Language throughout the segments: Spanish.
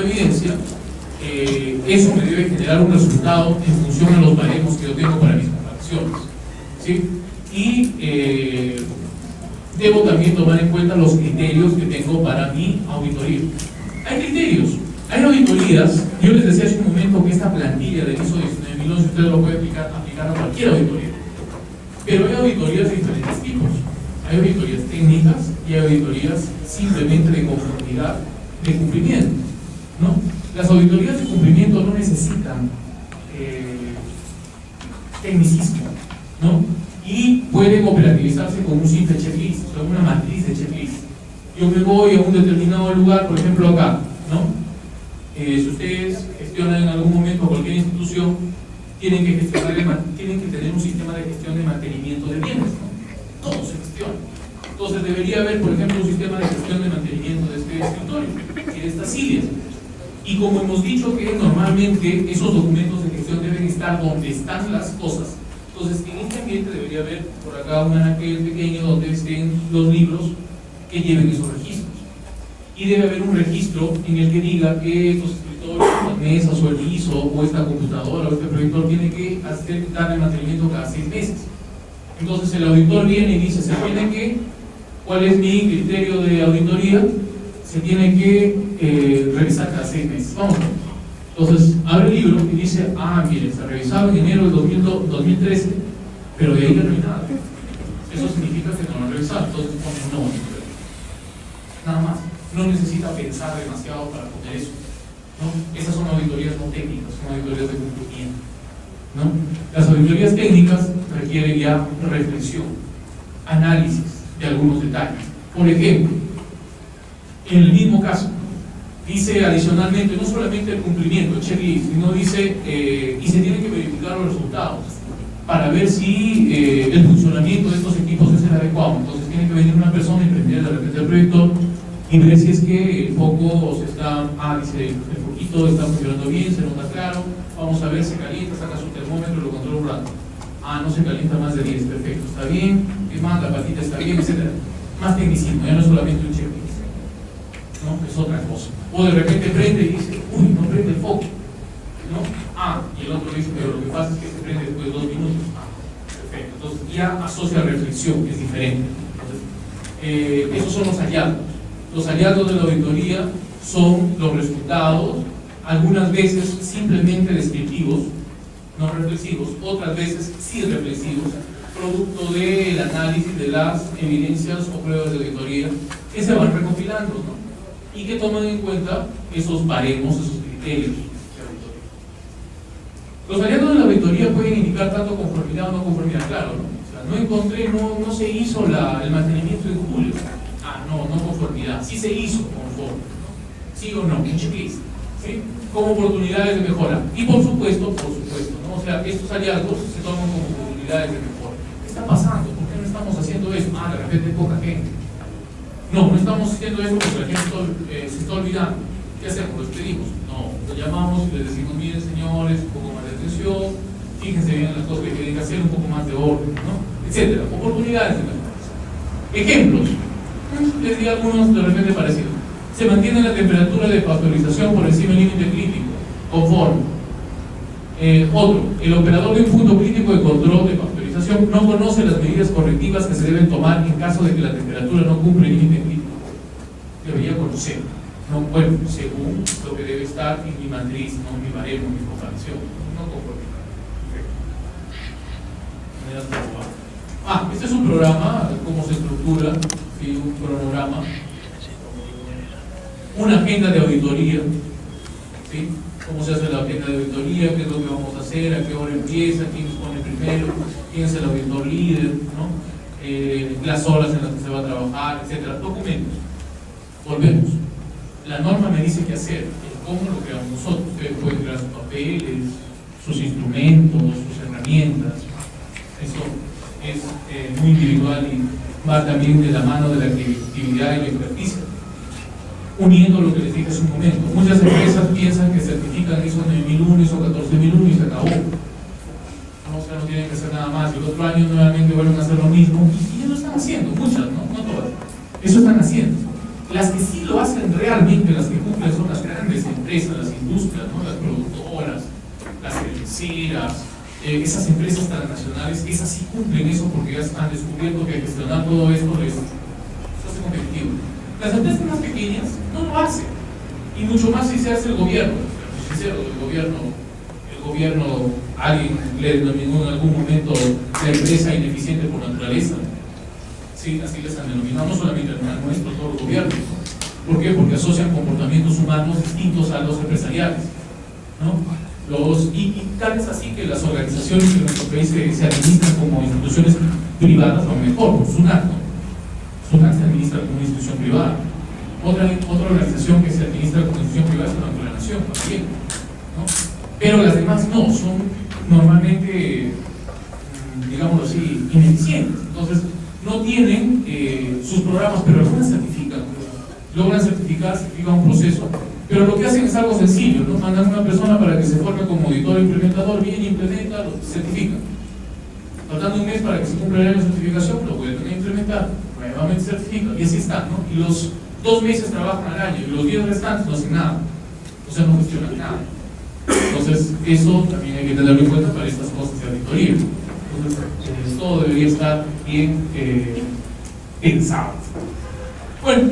evidencia, eso me debe generar un resultado en función a los baremos que yo tengo para mis comparaciones, ¿sí? Y debo también tomar en cuenta los criterios que tengo para mi auditoría. Hay criterios, hay auditorías. Yo les decía hace un momento que esta plantilla del ISO 19011 usted lo puede aplicar a cualquier auditoría, pero hay auditorías de diferentes tipos. Hay auditorías técnicas y hay auditorías simplemente de conformidad, de cumplimiento, ¿no? Las auditorías de cumplimiento no necesitan tecnicismo, ¿no? Y pueden operativizarse con un simple checklist, con una matriz de checklist. Yo me voy a un determinado lugar, por ejemplo acá, ¿no? Si ustedes gestionan en algún momento cualquier institución, tienen que tener un sistema de gestión de mantenimiento de bienes, ¿no? Todo se gestiona. Entonces debería haber, por ejemplo, un sistema de gestión de mantenimiento de este escritorio y de estas sillas. Y como hemos dicho que normalmente esos documentos de gestión deben estar donde están las cosas, entonces en este ambiente debería haber por acá un anaquel pequeño donde estén los libros que lleven esos registros. Y debe haber un registro en el que diga que estos escritorios, las mesas o el ISO o esta computadora o este proyector tiene que darle mantenimiento cada 6 meses. Entonces el auditor viene y dice, ¿cuál es mi criterio de auditoría? Se tiene que revisar cada 6 meses. Vamos a ver. Entonces abre el libro y dice, mire, se revisaba en enero del 2013, pero de ahí no hay nada. Eso significa que no lo han revisado. Entonces pone no. Nada más. No necesita pensar demasiado para poner eso, ¿no? Esas son auditorías no técnicas, son auditorías de cumplimiento, ¿no? Las auditorías técnicas requieren ya reflexión, análisis de algunos detalles. Por ejemplo, en el mismo caso, dice adicionalmente no solamente el cumplimiento, el checklist, sino dice y se tienen que verificar los resultados para ver si el funcionamiento de estos equipos es el adecuado. Entonces tiene que venir una persona y prender de repente el proyector y ver si es que el foco se está, dice, el foquito está funcionando bien, se nota claro, vamos a ver, se calienta, saca su termómetro y lo controla un rato. No se calienta más de 10, perfecto, está bien, ¿qué más? La patita está bien, etc. Más tecnicismo, ya no es solamente un checklist, ¿no? Es otra cosa. O de repente prende y dice, uy, no prende el foco, ¿no? Y el otro dice, pero lo que pasa es que se prende después de 2 minutos. Perfecto, entonces ya asocia reflexión, que es diferente. Entonces, esos son los hallazgos. Los hallazgos de la auditoría son los resultados, algunas veces simplemente descriptivos, no reflexivos, otras veces sí reflexivos, producto del análisis de las evidencias o pruebas de auditoría que se van recopilando, ¿no? Y que toman en cuenta esos baremos, esos criterios de auditoría. Los hallazgos de la auditoría pueden indicar tanto conformidad o no conformidad, claro, ¿no? O sea, no encontré, no se hizo el mantenimiento en julio. No conformidad, sí se hizo conforme, sí o no, un checklist, ¿sí? Como oportunidades de mejora. Y por supuesto, ¿no? O sea, estos hallazgos se toman como oportunidades de mejora. ¿Qué está pasando? ¿Por qué no estamos haciendo eso? De repente hay poca gente. No estamos haciendo eso porque la gente se está olvidando. ¿Qué hacemos? ¿Lo despedimos? No, lo llamamos y les decimos, miren señores, un poco más de atención, fíjense bien en las cosas que tienen que hacer, un poco más de orden, ¿no? Etcétera. Oportunidades de mejora. Ejemplos. Les di algunos de repente parecidos. Se mantiene la temperatura de pasteurización por encima del límite crítico, conforme. Otro, el operador de un punto crítico de control de pasteurización no conoce las medidas correctivas que se deben tomar en caso de que la temperatura no cumple el límite crítico. Debería conocer, bueno, según lo que debe estar en mi matriz, no en mi baremo, en mi comparación, no conformidad. Este es un programa, cómo se estructura. Sí, un cronograma, una agenda de auditoría, ¿sí? Cómo se hace la agenda de auditoría, qué es lo que vamos a hacer, a qué hora empieza, quién pone primero, quién es el auditor líder, ¿no? Las horas en las que se va a trabajar, etcétera. Documentos. Volvemos. La norma me dice qué hacer, cómo lo creamos nosotros. Ustedes pueden crear sus papeles, sus instrumentos, sus herramientas. Eso es muy individual y va también de la mano de la creatividad y la experticia, uniendo lo que les dije hace un momento. Muchas empresas piensan que certifican ISO 9001, ISO 14001 y se acabó. O sea, no tienen que hacer nada más, y el otro año nuevamente vuelven a hacer lo mismo, y ya lo están haciendo, muchas, no todas. Eso están haciendo. Las que sí lo hacen realmente, las que cumplen, son las grandes empresas. empresas, las industrias, ¿no? Las productoras, las cerveceras, esas empresas transnacionales, esas sí cumplen eso porque ya han descubierto que gestionar todo esto les hace competitivo. Las empresas más pequeñas no lo hacen, y mucho más si se hace el gobierno. Sincero, el gobierno, alguien le denominó en algún momento la empresa ineficiente por naturaleza. Sí, así les han denominado, no solamente el nuestro, todos los gobiernos. ¿Por qué? Porque asocian comportamientos humanos distintos a los empresariales, ¿no? Y tal es así que las organizaciones que en nuestro país se administran como instituciones privadas, o mejor, SUNAT, ¿no? SUNAT se administra como una institución privada. Otra organización que se administra como institución privada es el Banco de la Nación, también, ¿no? Pero las demás no, son normalmente, digámoslo así, ineficientes. Entonces, no tienen sus programas, pero algunas certifican. Logran certificar un proceso, pero lo que hacen es algo sencillo, ¿no? Mandan a una persona para que se forme como auditor implementador, bien implementa, lo certifica. Faltando un mes para que se cumpla el año de certificación, lo vuelven a implementar, nuevamente certifica, y así está, ¿no? Y los 2 meses trabajan al año, y los 10 restantes no hacen nada, o sea, no gestionan nada. Entonces, eso también hay que tenerlo en cuenta para estas cosas de auditoría. Entonces, todo debería estar bien pensado. Bueno,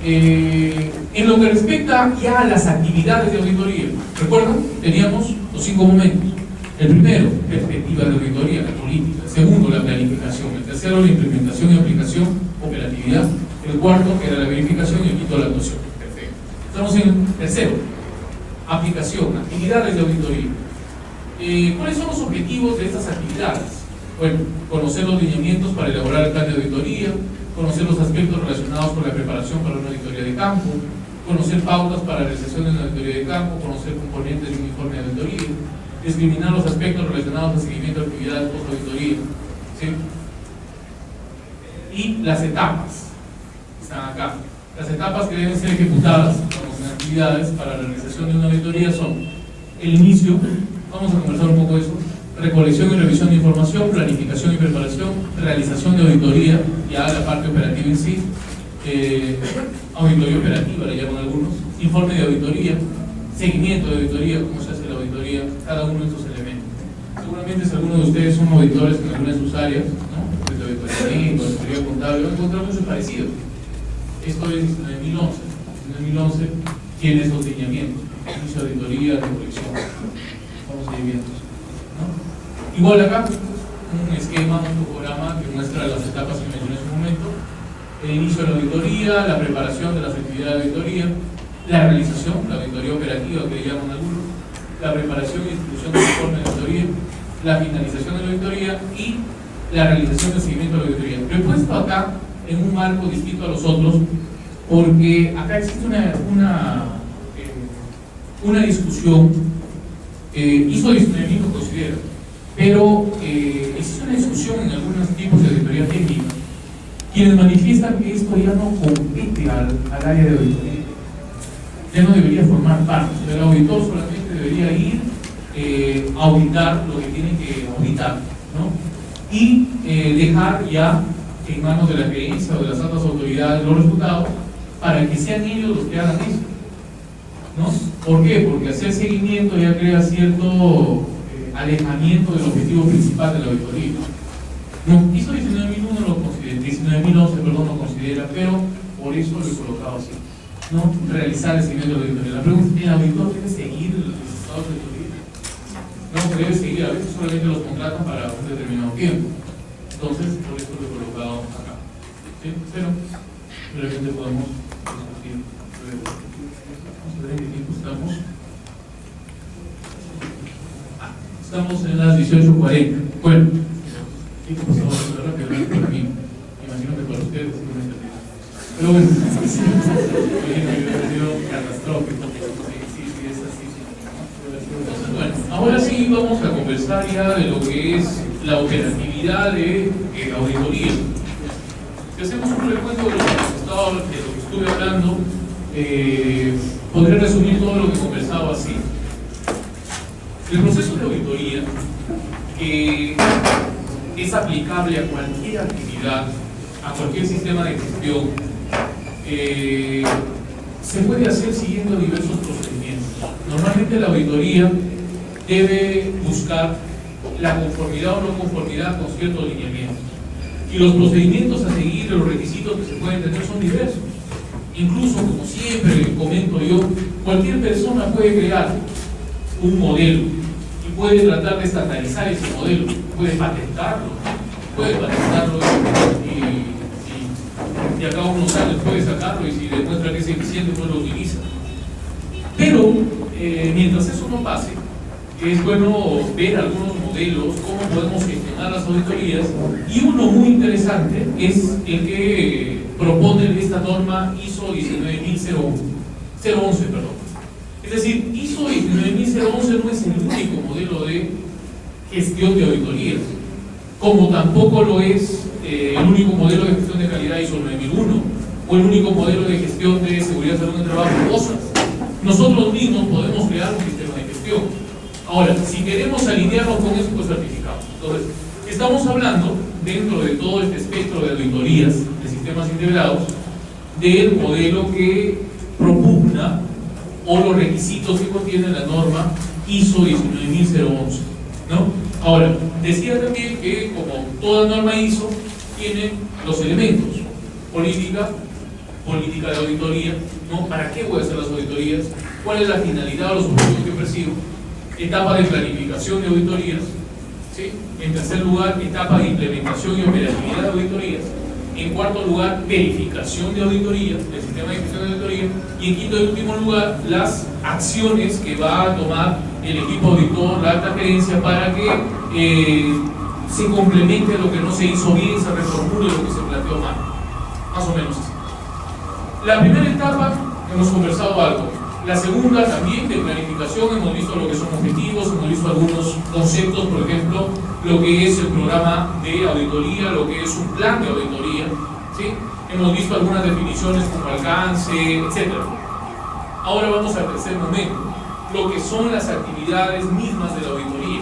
en lo que respecta ya a las actividades de auditoría, ¿recuerdan? Teníamos los 5 momentos. El primero, perspectiva de auditoría, la política. El segundo, la planificación. El tercero, la implementación y aplicación, operatividad. El cuarto, que era la verificación, y el quinto, la actuación. Perfecto. Estamos en el tercero, aplicación, actividades de auditoría. ¿Cuáles son los objetivos de estas actividades? Bueno, conocer los lineamientos para elaborar el plan de auditoría, conocer los aspectos relacionados con la preparación para una auditoría de campo, conocer pautas para la realización de una auditoría de campo, conocer componentes de un informe de auditoría, discriminar los aspectos relacionados al seguimiento de actividades post-auditoría, ¿sí? Y las etapas están acá. Las etapas que deben ser ejecutadas en actividades para la realización de una auditoría son el inicio, vamos a conversar un poco de eso, recolección y revisión de información, planificación y preparación, realización de auditoría, ya la parte operativa en sí, auditoría operativa le llaman algunos, informe de auditoría, seguimiento de auditoría, cómo se hace la auditoría, cada uno de estos elementos. Seguramente si algunos de ustedes son auditores en alguna de sus áreas, ¿no? Desde auditoría, auditoría contable, van a encontrar muchos parecidos. Esto es en el 2011. En el 2011 tiene esos lineamientos, inicio de auditoría, recolección, vamos a ir viendo. Igual acá, un esquema, un programa que muestra las etapas que mencioné en su momento: el inicio de la auditoría, la preparación de las actividades de auditoría, la realización, la auditoría operativa que le llaman algunos, la preparación y distribución del informe de auditoría, la finalización de la auditoría y la realización del seguimiento de la auditoría. Lo he puesto acá en un marco distinto a los otros porque acá existe una discusión, hizo discernimiento, considero, pero existe una discusión en algunos tipos de auditoría técnica, quienes manifiestan que esto ya no compete al área de auditoría, ya no debería formar parte. El auditor solamente debería ir a auditar lo que tiene que auditar, ¿no? Y dejar ya en manos de la gerencia o de las altas autoridades los resultados para que sean ellos los que hagan eso, ¿no? ¿Por qué? Porque hacer seguimiento ya crea cierto alejamiento del objetivo principal de la auditoría. No, ISO 19001 lo considera, 19011, perdón, lo considera, pero por eso lo he colocado así, ¿no? Realizar el seguimiento de la auditoría. La pregunta es: ¿el auditor debe seguir los estados de auditoría? No, se debe seguir, a veces solamente los contratan para un determinado tiempo. Entonces, por eso lo he colocado acá, ¿sí? Pero realmente podemos discutir. Vamos a ver en qué tiempo estamos. Estamos en las 18:40. Bueno, ¿qué pasó rápido para mí? Imagino que para ustedes es una eternidad. Pero bueno, catastrófico. Sí, es así. Entonces, bueno, ahora sí vamos a conversar ya de lo que es la operatividad de auditoría. Si hacemos un recuento de lo que estuve hablando, podré resumir todo lo que he conversado así. El proceso de auditoría es aplicable a cualquier actividad, a cualquier sistema de gestión, se puede hacer siguiendo diversos procedimientos. Normalmente la auditoría debe buscar la conformidad o no conformidad con ciertos lineamientos. Y los procedimientos a seguir, los requisitos que se pueden tener son diversos. Incluso, como siempre comento yo, cualquier persona puede crear un modelo y puede tratar de estandarizar ese modelo, puede patentarlo y acá unos años puede sacarlo y si demuestra que es eficiente pues lo utiliza. Pero mientras eso no pase, es bueno ver algunos modelos, cómo podemos gestionar las auditorías, y uno muy interesante es el que propone esta norma ISO 19011, Es decir, ISO 19011 no es el único modelo de gestión de auditorías, como tampoco lo es el único modelo de gestión de calidad ISO 9001 o el único modelo de gestión de seguridad, salud en el trabajo, cosas. Nosotros mismos podemos crear un sistema de gestión. Ahora, si queremos alinearnos con eso, pues certificamos. Entonces, estamos hablando, dentro de todo este espectro de auditorías de sistemas integrados, del modelo que propugna o los requisitos que contiene la norma ISO 19011, ¿no? Ahora, decía también que, como toda norma ISO, tiene los elementos: política de auditoría, ¿no? ¿Para qué voy a hacer las auditorías? ¿Cuál es la finalidad o los objetivos que persigo? Etapa de planificación de auditorías, ¿sí? En tercer lugar, etapa de implementación y operatividad de auditorías. En cuarto lugar, verificación de auditoría, del sistema de gestión de auditoría. Y en quinto y último lugar, las acciones que va a tomar el equipo auditor, la alta gerencia, para que se complemente lo que no se hizo bien, se reformule lo que se planteó mal. Más o menos así. La primera etapa, hemos conversado algo. La segunda también de planificación, hemos visto lo que son objetivos, hemos visto algunos conceptos, por ejemplo, lo que es el programa de auditoría, lo que es un plan de auditoría, ¿sí? Hemos visto algunas definiciones como alcance, etc. Ahora vamos al tercer momento, lo que son las actividades mismas de la auditoría.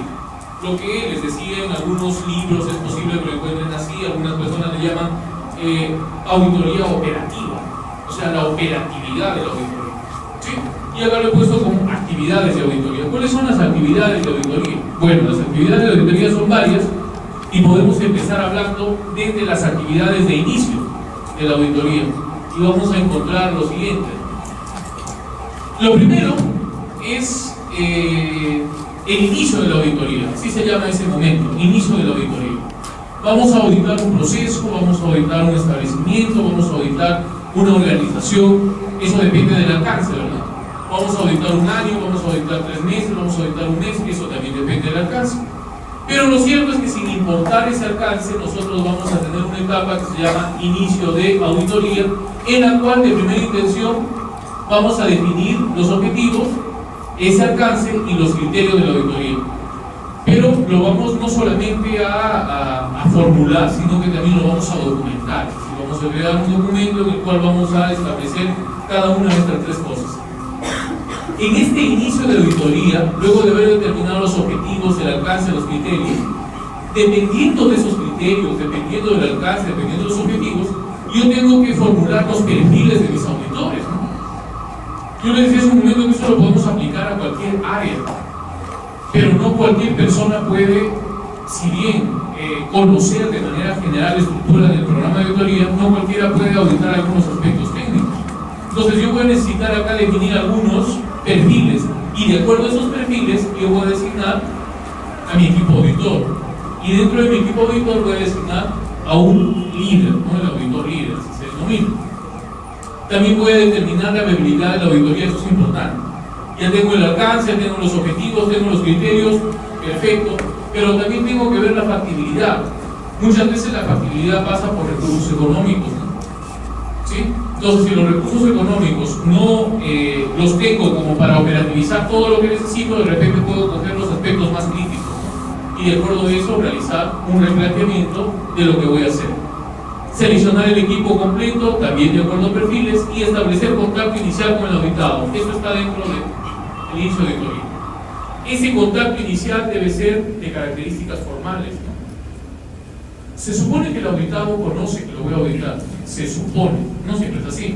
Lo que les decía en algunos libros, es posible que lo encuentren así, algunas personas le llaman auditoría operativa, o sea, la operatividad de la auditoría. ¿Sí? Y acá lo he puesto como actividades de auditoría. ¿Cuáles son las actividades de auditoría? Bueno, las actividades de auditoría son varias y podemos empezar hablando desde las actividades de inicio de la auditoría. Y vamos a encontrar lo siguiente. Lo primero es el inicio de la auditoría, así se llama ese momento, inicio de la auditoría. Vamos a auditar un proceso, vamos a auditar un establecimiento, vamos a auditar una organización. Eso depende del alcance, ¿verdad? Vamos a auditar un año, vamos a auditar 3 meses, vamos a auditar un mes, eso también depende del alcance. Pero lo cierto es que sin importar ese alcance, nosotros vamos a tener una etapa que se llama inicio de auditoría, en la cual de primera intención vamos a definir los objetivos, ese alcance y los criterios de la auditoría. Pero lo vamos no solamente a formular, sino que también lo vamos a documentar. Vamos a crear un documento en el cual vamos a establecer cada una de estas 3 cosas. En este inicio de auditoría, luego de haber determinado los objetivos, el alcance, los criterios, dependiendo de esos criterios, dependiendo del alcance, dependiendo de los objetivos, yo tengo que formular los perfiles de mis auditores, ¿no? Yo les decía hace un momento que eso lo podemos aplicar a cualquier área, pero no cualquier persona puede, si bien conocer de manera general la estructura del programa de auditoría, no cualquiera puede auditar algunos aspectos técnicos. Entonces yo voy a necesitar acá definir algunos perfiles, y de acuerdo a esos perfiles yo voy a designar a mi equipo auditor, y dentro de mi equipo auditor voy a designar a un líder, ¿no? El auditor líder, así se denomina. También voy a determinar la viabilidad de la auditoría, eso es importante. Ya tengo el alcance, ya tengo los objetivos, tengo los criterios, perfecto, pero también tengo que ver la factibilidad. Muchas veces la factibilidad pasa por recursos económicos, ¿no? ¿Sí? Entonces, si los recursos económicos no los tengo como para operativizar todo lo que necesito, de repente puedo coger los aspectos más críticos, ¿no? Y de acuerdo a eso realizar un replanteamiento de lo que voy a hacer. Seleccionar el equipo completo, también de acuerdo a perfiles, y establecer contacto inicial con el auditado. Esto está dentro del inicio de auditoría. Ese contacto inicial debe ser de características formales, ¿no? Se supone que el auditado conoce que lo voy a auditar. Se supone, no siempre es así.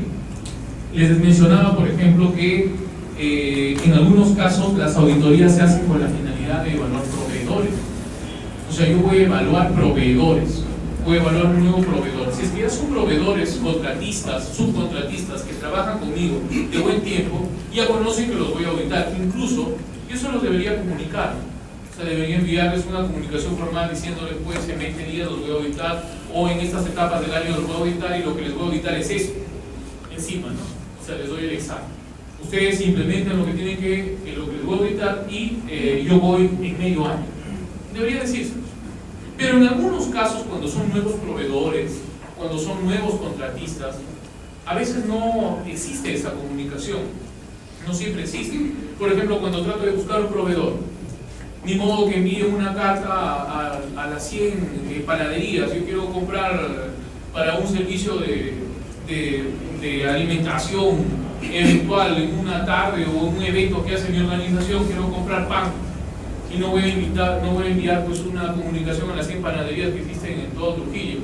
Les mencionaba, por ejemplo, que en algunos casos las auditorías se hacen con la finalidad de evaluar proveedores. O sea, yo voy a evaluar proveedores, voy a evaluar un nuevo proveedor. Si es que ya son proveedores, contratistas, subcontratistas que trabajan conmigo de buen tiempo, ya conocen que los voy a auditar. Incluso, yo eso los debería comunicar. O sea, debería enviarles una comunicación formal diciéndoles, pues, en 20 días los voy a auditar, o en estas etapas del año los voy a auditar, y lo que les voy a auditar es eso, encima, ¿no? O sea, les doy el examen. Ustedes implementan lo que tienen lo que les voy a auditar, y yo voy en medio año. Debería decirse. Pero en algunos casos, cuando son nuevos proveedores, cuando son nuevos contratistas, a veces no existe esa comunicación. No siempre existe. Por ejemplo, cuando trato de buscar un proveedor, ni modo que envíe una carta a las 100 panaderías. Yo quiero comprar para un servicio de alimentación eventual en una tarde o un evento que hace mi organización, quiero comprar pan. Y no voy a enviar pues una comunicación a las 100 panaderías que existen en todo Trujillo,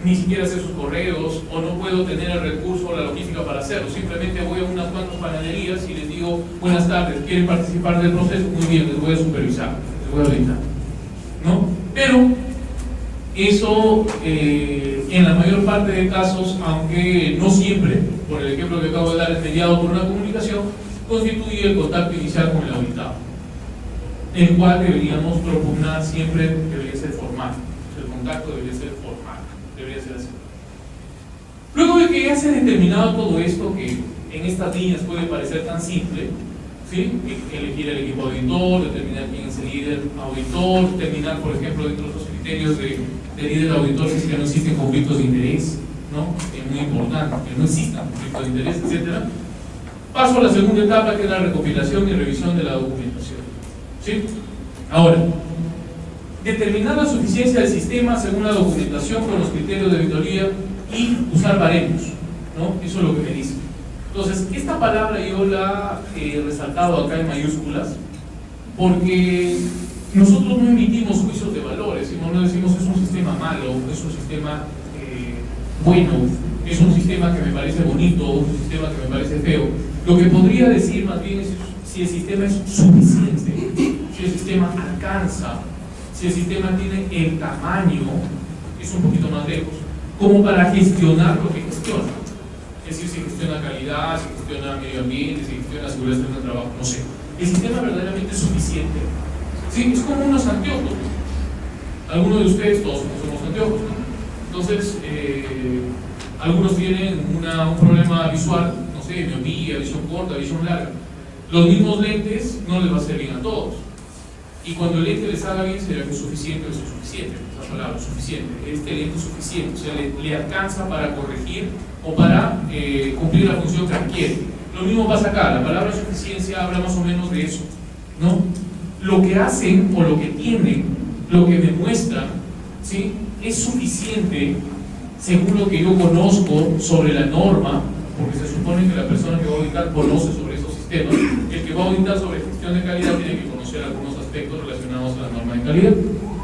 ni siquiera hacer sus correos, o no puedo tener el recurso o la logística para hacerlo. Simplemente voy a unas cuantas panaderías y les digo, buenas tardes, ¿quieren participar del proceso? Muy bien, les voy a supervisar, les voy a auditar, ¿no? Pero eso en la mayor parte de casos, aunque no siempre, por el ejemplo que acabo de dar, es mediado por una comunicación, constituye el contacto inicial con el auditado, el cual deberíamos propugnar siempre, debería ser formal. El contacto debería ser formal, debería ser así. Luego de que ya se ha determinado todo esto, que en estas líneas puede parecer tan simple, ¿sí? Elegir el equipo auditor, determinar quién es el líder auditor, determinar, por ejemplo, dentro de los criterios de líder auditor, si es que no existen conflictos de interés, ¿no? Es muy importante que no existan conflictos de interés, etc. Paso a la segunda etapa, que es la recopilación y revisión de la documentación. ¿Sí? Ahora, determinar la suficiencia del sistema según la documentación con los criterios de auditoría y usar baremos, ¿no? Eso es lo que me dice. Entonces, esta palabra yo la he resaltado acá en mayúsculas porque nosotros no emitimos juicios de valores, sino no decimos es un sistema malo, es un sistema bueno, es un sistema que me parece bonito, un sistema que me parece feo. Lo que podría decir más bien es si el sistema es suficiente, si el sistema alcanza, si el sistema tiene el tamaño, es un poquito más lejos, como para gestionar lo que gestiona. Es decir, si gestiona calidad, si gestiona medio ambiente, si gestiona seguridad del trabajo, no sé. El sistema verdaderamente es suficiente. Sí, es como unos anteojos. Algunos de ustedes, todos somos anteojos, ¿no? Entonces, algunos tienen un problema visual, no sé, miopía, visión corta, visión larga. Los mismos lentes no les va a hacer bien a todos. Y cuando el lente les haga bien, será que es suficiente o es insuficiente. Esa palabra, suficiente. Este lente es suficiente, o sea, le alcanza para corregir o para cumplir la función que requiere. Lo mismo pasa acá, la palabra suficiencia habla más o menos de eso, ¿no? Lo que hacen o lo que tienen, lo que demuestran, ¿sí? Es suficiente según lo que yo conozco sobre la norma, porque se supone que la persona que va a auditar conoce sobre esos sistemas. El que va a auditar sobre gestión de calidad tiene que conocer algunos aspectos relacionados a la norma de calidad.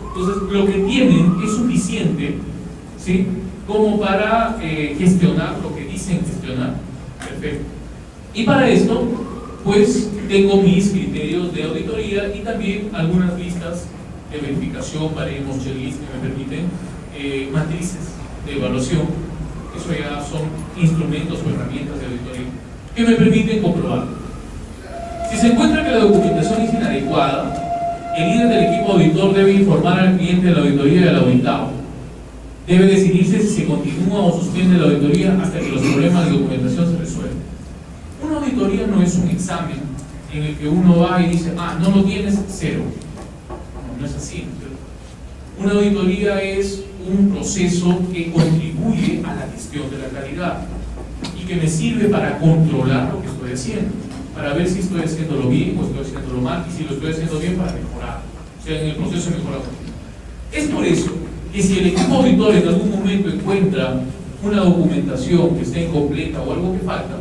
Entonces, lo que tienen es suficiente, ¿sí? Como para gestionar lo que dicen gestionar. Perfecto. Y para esto, pues tengo mis criterios de auditoría y también algunas listas de verificación, baremos, checklist que me permiten, matrices de evaluación. Eso ya son instrumentos o herramientas de auditoría que me permiten comprobar. Si se encuentra que la documentación es inadecuada, el líder del equipo auditor debe informar al cliente de la auditoría y al auditado. Debe decidirse si se continúa o suspende la auditoría hasta que los problemas de documentación se resuelvan. Una auditoría no es un examen en el que uno va y dice, no lo tienes, cero. No es así, ¿no? Una auditoría es un proceso que contribuye a la gestión de la calidad y que me sirve para controlar lo que estoy haciendo, para ver si estoy haciéndolo bien o estoy haciéndolo mal, y si lo estoy haciendo bien, para mejorar, o sea, en el proceso de mejora continua. Es por eso que si el equipo auditor en algún momento encuentra una documentación que está incompleta o algo que falta,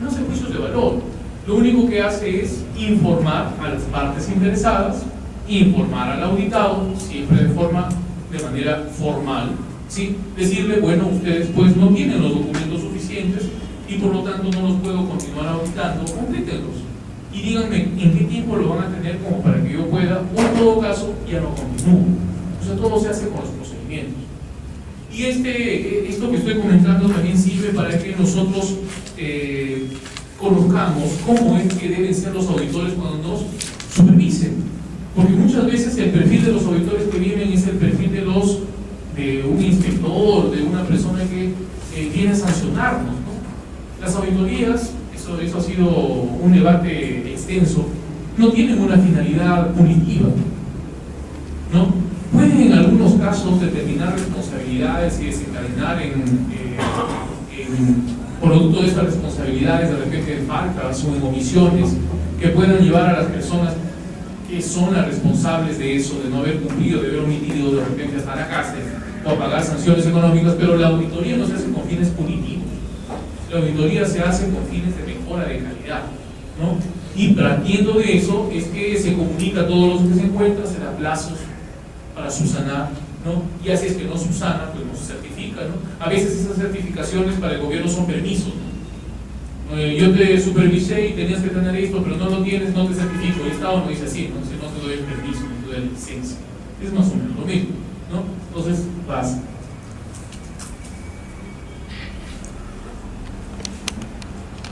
no hace juicios de valor. Lo único que hace es informar a las partes interesadas, informar al auditado, siempre de manera formal, ¿sí? Decirle, bueno, ustedes pues no tienen los documentos suficientes y y por lo tanto no los puedo continuar auditando, complétenlos y díganme en qué tiempo lo van a tener como para que yo pueda, o en todo caso ya no continúo. O sea, todo se hace con los procedimientos. Y esto que estoy comentando también sirve para que nosotros conozcamos cómo es que deben ser los auditores cuando nos supervisen. Porque muchas veces el perfil de los auditores que vienen es el perfil de un inspector, de una persona que viene a sancionarnos, ¿no? Las auditorías, eso ha sido un debate extenso, no tienen una finalidad punitiva, ¿no? Pueden en algunos casos determinar responsabilidades y desencadenar producto de estas responsabilidades de repente en faltas o en omisiones que puedan llevar a las personas que son las responsables de eso, de no haber cumplido, de haber omitido, de repente hasta la cárcel o a pagar sanciones económicas. Pero la auditoría no se hace con fines punitivos, la auditoría se hace con fines de mejora de calidad, ¿no? Y partiendo de eso es que se comunica a todos los que se encuentran, se da plazos para subsanar, ¿no? Y así es que no subsana, pues no se certifica, ¿no? A veces esas certificaciones para el gobierno son permisos, ¿no? Yo te supervisé y tenías que tener esto, pero no lo tienes, no te certifico. El Estado no dice así, ¿no? Si no te doy el permiso, no te doy la licencia. Es más o menos lo mismo, ¿no? Entonces, pasa.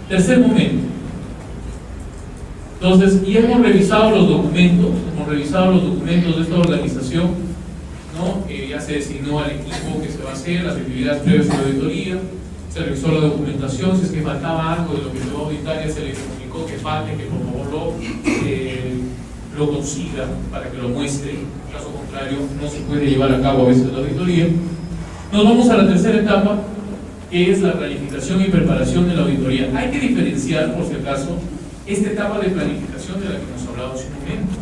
Tercer momento. Entonces, ya hemos revisado los documentos de esta organización, ¿no? Ya se designó al equipo que se va a hacer, las actividades previas a la auditoría, se revisó la documentación, si es que faltaba algo de lo que se va a auditar, ya se le comunicó que falte, que por favor lo consiga para que lo muestre, caso contrario no se puede llevar a cabo a veces la auditoría. Nos vamos a la tercera etapa, que es la planificación y preparación de la auditoría. Hay que diferenciar, por si acaso, esta etapa de planificación de la que hemos hablado hace un momento.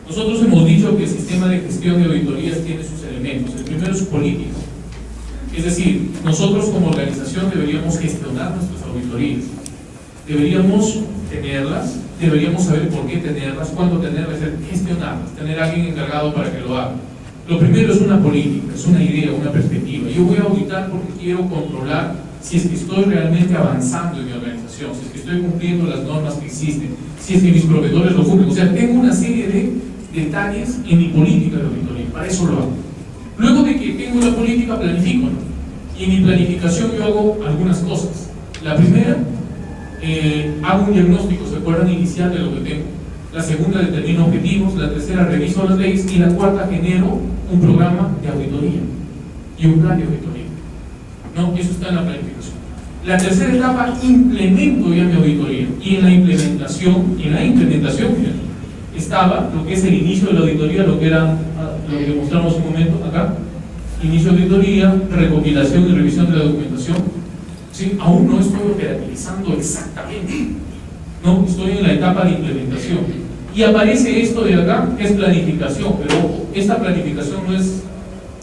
Nosotros hemos dicho que el sistema de gestión de auditorías tiene sus elementos. El primero es político, es decir, nosotros como organización deberíamos gestionar nuestras auditorías, deberíamos tenerlas, deberíamos saber por qué tenerlas, cuándo tenerlas, gestionarlas, tener a alguien encargado para que lo haga. Lo primero es una política, es una idea, una perspectiva. Yo voy a auditar porque quiero controlar si es que estoy realmente avanzando en mi organización, si es que estoy cumpliendo las normas que existen, si es que mis proveedores lo cumplen. O sea, tengo una serie de detalles en mi política de auditoría, para eso lo hago. Luego de que tengo la política, planifico, ¿no? Y en mi planificación yo hago algunas cosas. La primera, hago un diagnóstico, ¿se acuerdan? Inicial de lo que tengo. La segunda, determino objetivos. La tercera, reviso las leyes. Y la cuarta, genero un programa de auditoría y un plan de auditoría, ¿no? Eso está en la planificación. La tercera etapa, implemento ya mi auditoría. Y en la implementación, mira, estaba lo que es el inicio de la auditoría, lo que mostramos un momento acá. Inicio de auditoría, recopilación y revisión de la documentación. ¿Sí? Aún no estoy operativizando exactamente, ¿no? Estoy en la etapa de implementación. Y aparece esto de acá, que es planificación, pero ojo, esta planificación no es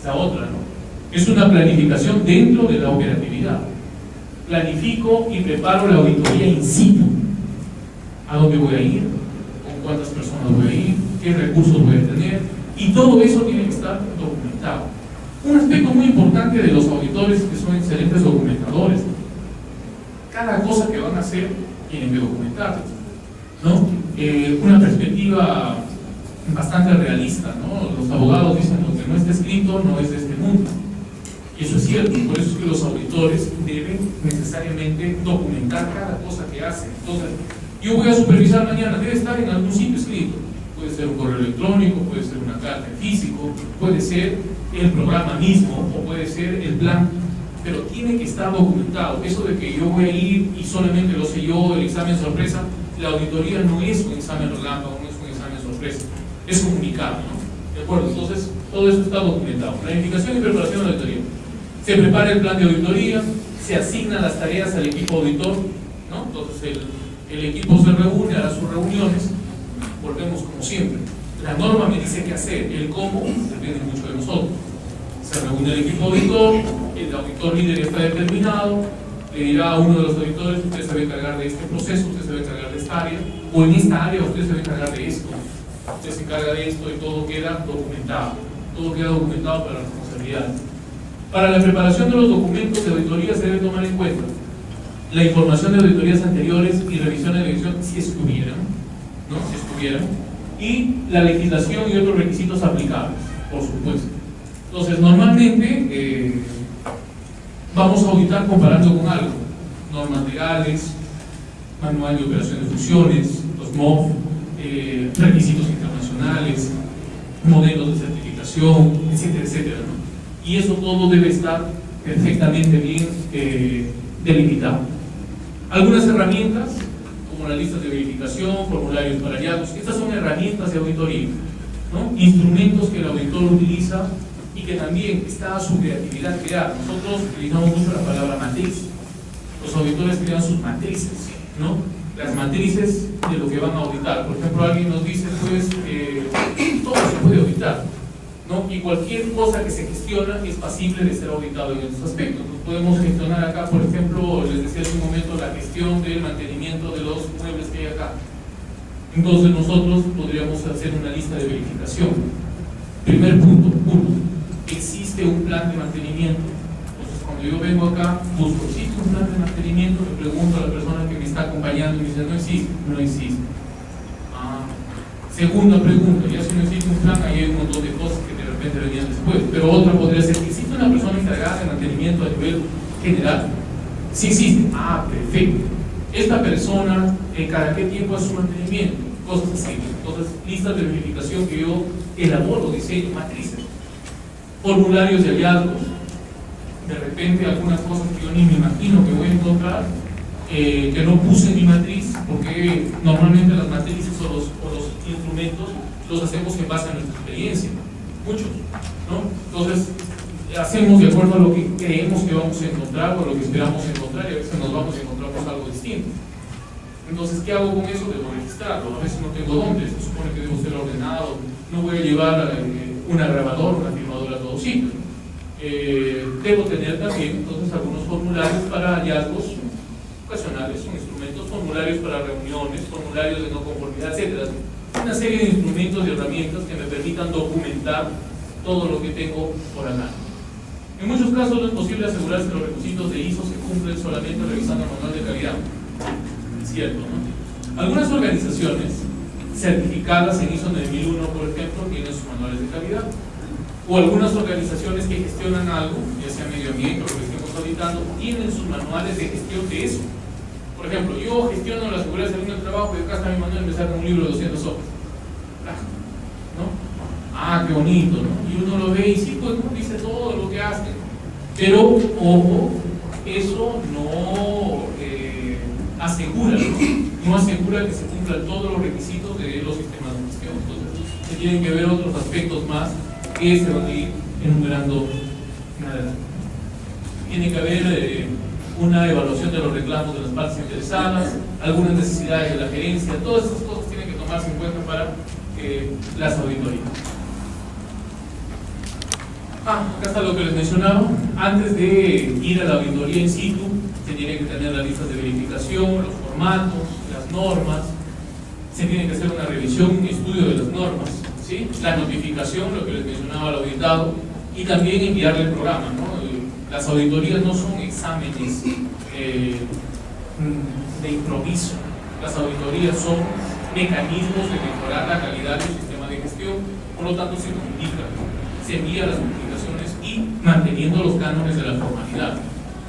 la otra, ¿no? Es una planificación dentro de la operatividad. Planifico y preparo la auditoría in situ. ¿A dónde voy a ir? ¿Con cuántas personas voy a ir? ¿Qué recursos voy a tener? Y todo eso tiene que estar documentado. Un aspecto muy importante de los auditores es que son excelentes documentadores. Cada cosa que van a hacer tienen que documentarlo, ¿no? Una perspectiva bastante realista, ¿no? Los abogados dicen lo que no está escrito no es de este mundo. Y eso es cierto, por eso es que los auditores deben necesariamente documentar cada cosa que hacen. Entonces, yo voy a supervisar mañana, debe estar en algún sitio escrito. Puede ser un correo electrónico, puede ser una carta en físico, puede ser el programa mismo o puede ser el plan, pero tiene que estar documentado. Eso de que yo voy a ir y solamente lo sé yo, el examen sorpresa, la auditoría no es un examen relámpago, no es un examen sorpresa, es comunicado, ¿no? ¿De acuerdo? Entonces, todo eso está documentado. Planificación y preparación de la auditoría. Se prepara el plan de auditoría, se asignan las tareas al equipo auditor, ¿no? Entonces, el equipo se reúne, hará sus reuniones, volvemos como siempre. La norma me dice qué hacer, el cómo depende mucho de nosotros. Se reúne el equipo auditor, el auditor líder está determinado, le dirá a uno de los auditores: usted se va a encargar de este proceso, usted se va a encargar de esta área, o en esta área usted se va a encargar de esto, usted se encarga de esto, y todo queda documentado para la responsabilidad. Para la preparación de los documentos de auditoría se debe tomar en cuenta la información de auditorías anteriores y revisiones de edición, si es que hubieran, ¿no? Si es que hubieran, y la legislación y otros requisitos aplicables, por supuesto. Entonces, normalmente vamos a auditar comparando con algo: normas legales, manual de operación de funciones, los MOF, requisitos internacionales, modelos de certificación, etcétera, etcétera, ¿no? Y eso todo debe estar perfectamente bien delimitado. Algunas herramientas, como las listas de verificación, formularios para hallazgos, estas son herramientas de auditoría, ¿no? Instrumentos que el auditor utiliza y que también está a su creatividad crear. Nosotros utilizamos mucho la palabra matriz. Los auditores crean sus matrices, ¿no? Las matrices de lo que van a auditar. Por ejemplo, alguien nos dice, pues, todo se puede auditar, ¿no? Y cualquier cosa que se gestiona es pasible de ser auditado en estos aspectos. Nos podemos gestionar acá, por ejemplo, les decía hace un momento, la gestión del mantenimiento de los muebles que hay acá. Entonces nosotros podríamos hacer una lista de verificación. Primer punto, existe un plan de mantenimiento. Entonces cuando yo vengo acá, busco, ¿existe un plan de mantenimiento? Le pregunto a la persona que me está acompañando y me dice, no existe, no existe. Segunda pregunta, ya si no existe un plan, ahí hay un montón de cosas que de repente venían después. Pero otra podría ser, ¿existe una persona encargada de mantenimiento a nivel general? Sí existe. Perfecto. Esta persona, ¿cada qué tiempo hace su mantenimiento? Cosas así. Entonces, listas de verificación que yo elaboro, diseño, matrices. Formularios de hallazgos. De repente algunas cosas que yo ni me imagino que voy a encontrar, que no puse en mi matriz, porque normalmente las matrices o los instrumentos los hacemos en base a nuestra experiencia, muchos, ¿no? Entonces hacemos de acuerdo a lo que creemos que vamos a encontrar o lo que esperamos encontrar, y a veces nos vamos a encontrar con algo distinto. Entonces, ¿qué hago con eso? Debo registrarlo. A veces no tengo dónde, se supone que debo ser ordenado, no voy a llevar una grabadora, una firmadora a todo sitio. Debo tener también entonces algunos formularios para hallazgos ocasionales, son instrumentos, formularios para reuniones, formularios de no conformidad, etc. Una serie de instrumentos y herramientas que me permitan documentar todo lo que tengo por acá. En muchos casos no es posible asegurarse que los requisitos de ISO se cumplen solamente revisando el manual de calidad. Es cierto, ¿no? Algunas organizaciones certificadas en ISO 9001, por ejemplo, tienen sus manuales de calidad. O algunas organizaciones que gestionan algo, ya sea medio ambiente o lo que estemos auditando, tienen sus manuales de gestión de eso. Por ejemplo, yo gestiono la seguridad de salud en el trabajo y acá está mi manual y me saca un libro de 200 hojas, ¿no? Qué bonito, ¿no? Y uno lo ve y sí, pues dice todo lo que hace. Pero, ojo, eso no asegura, ¿no? No asegura que se cumplan todos los requisitos de los sistemas de gestión. Entonces, se tienen que ver otros aspectos más que se van a ir enumerando en adelante. Tiene que haber una evaluación de los reclamos de las partes interesadas, algunas necesidades de la gerencia, todas esas cosas tienen que tomarse en cuenta para las auditorías. Acá está lo que les mencionaba. Antes de ir a la auditoría in situ, se tiene que tener las listas de verificación, los formatos, las normas, se tiene que hacer una revisión, un estudio de las normas, ¿sí? La notificación, lo que les mencionaba al auditado, y también enviarle el programa, ¿no? Las auditorías no son exámenes de improviso. Las auditorías son mecanismos de mejorar la calidad del sistema de gestión. Por lo tanto, se comunica, se envía las notificaciones y manteniendo los cánones de la formalidad.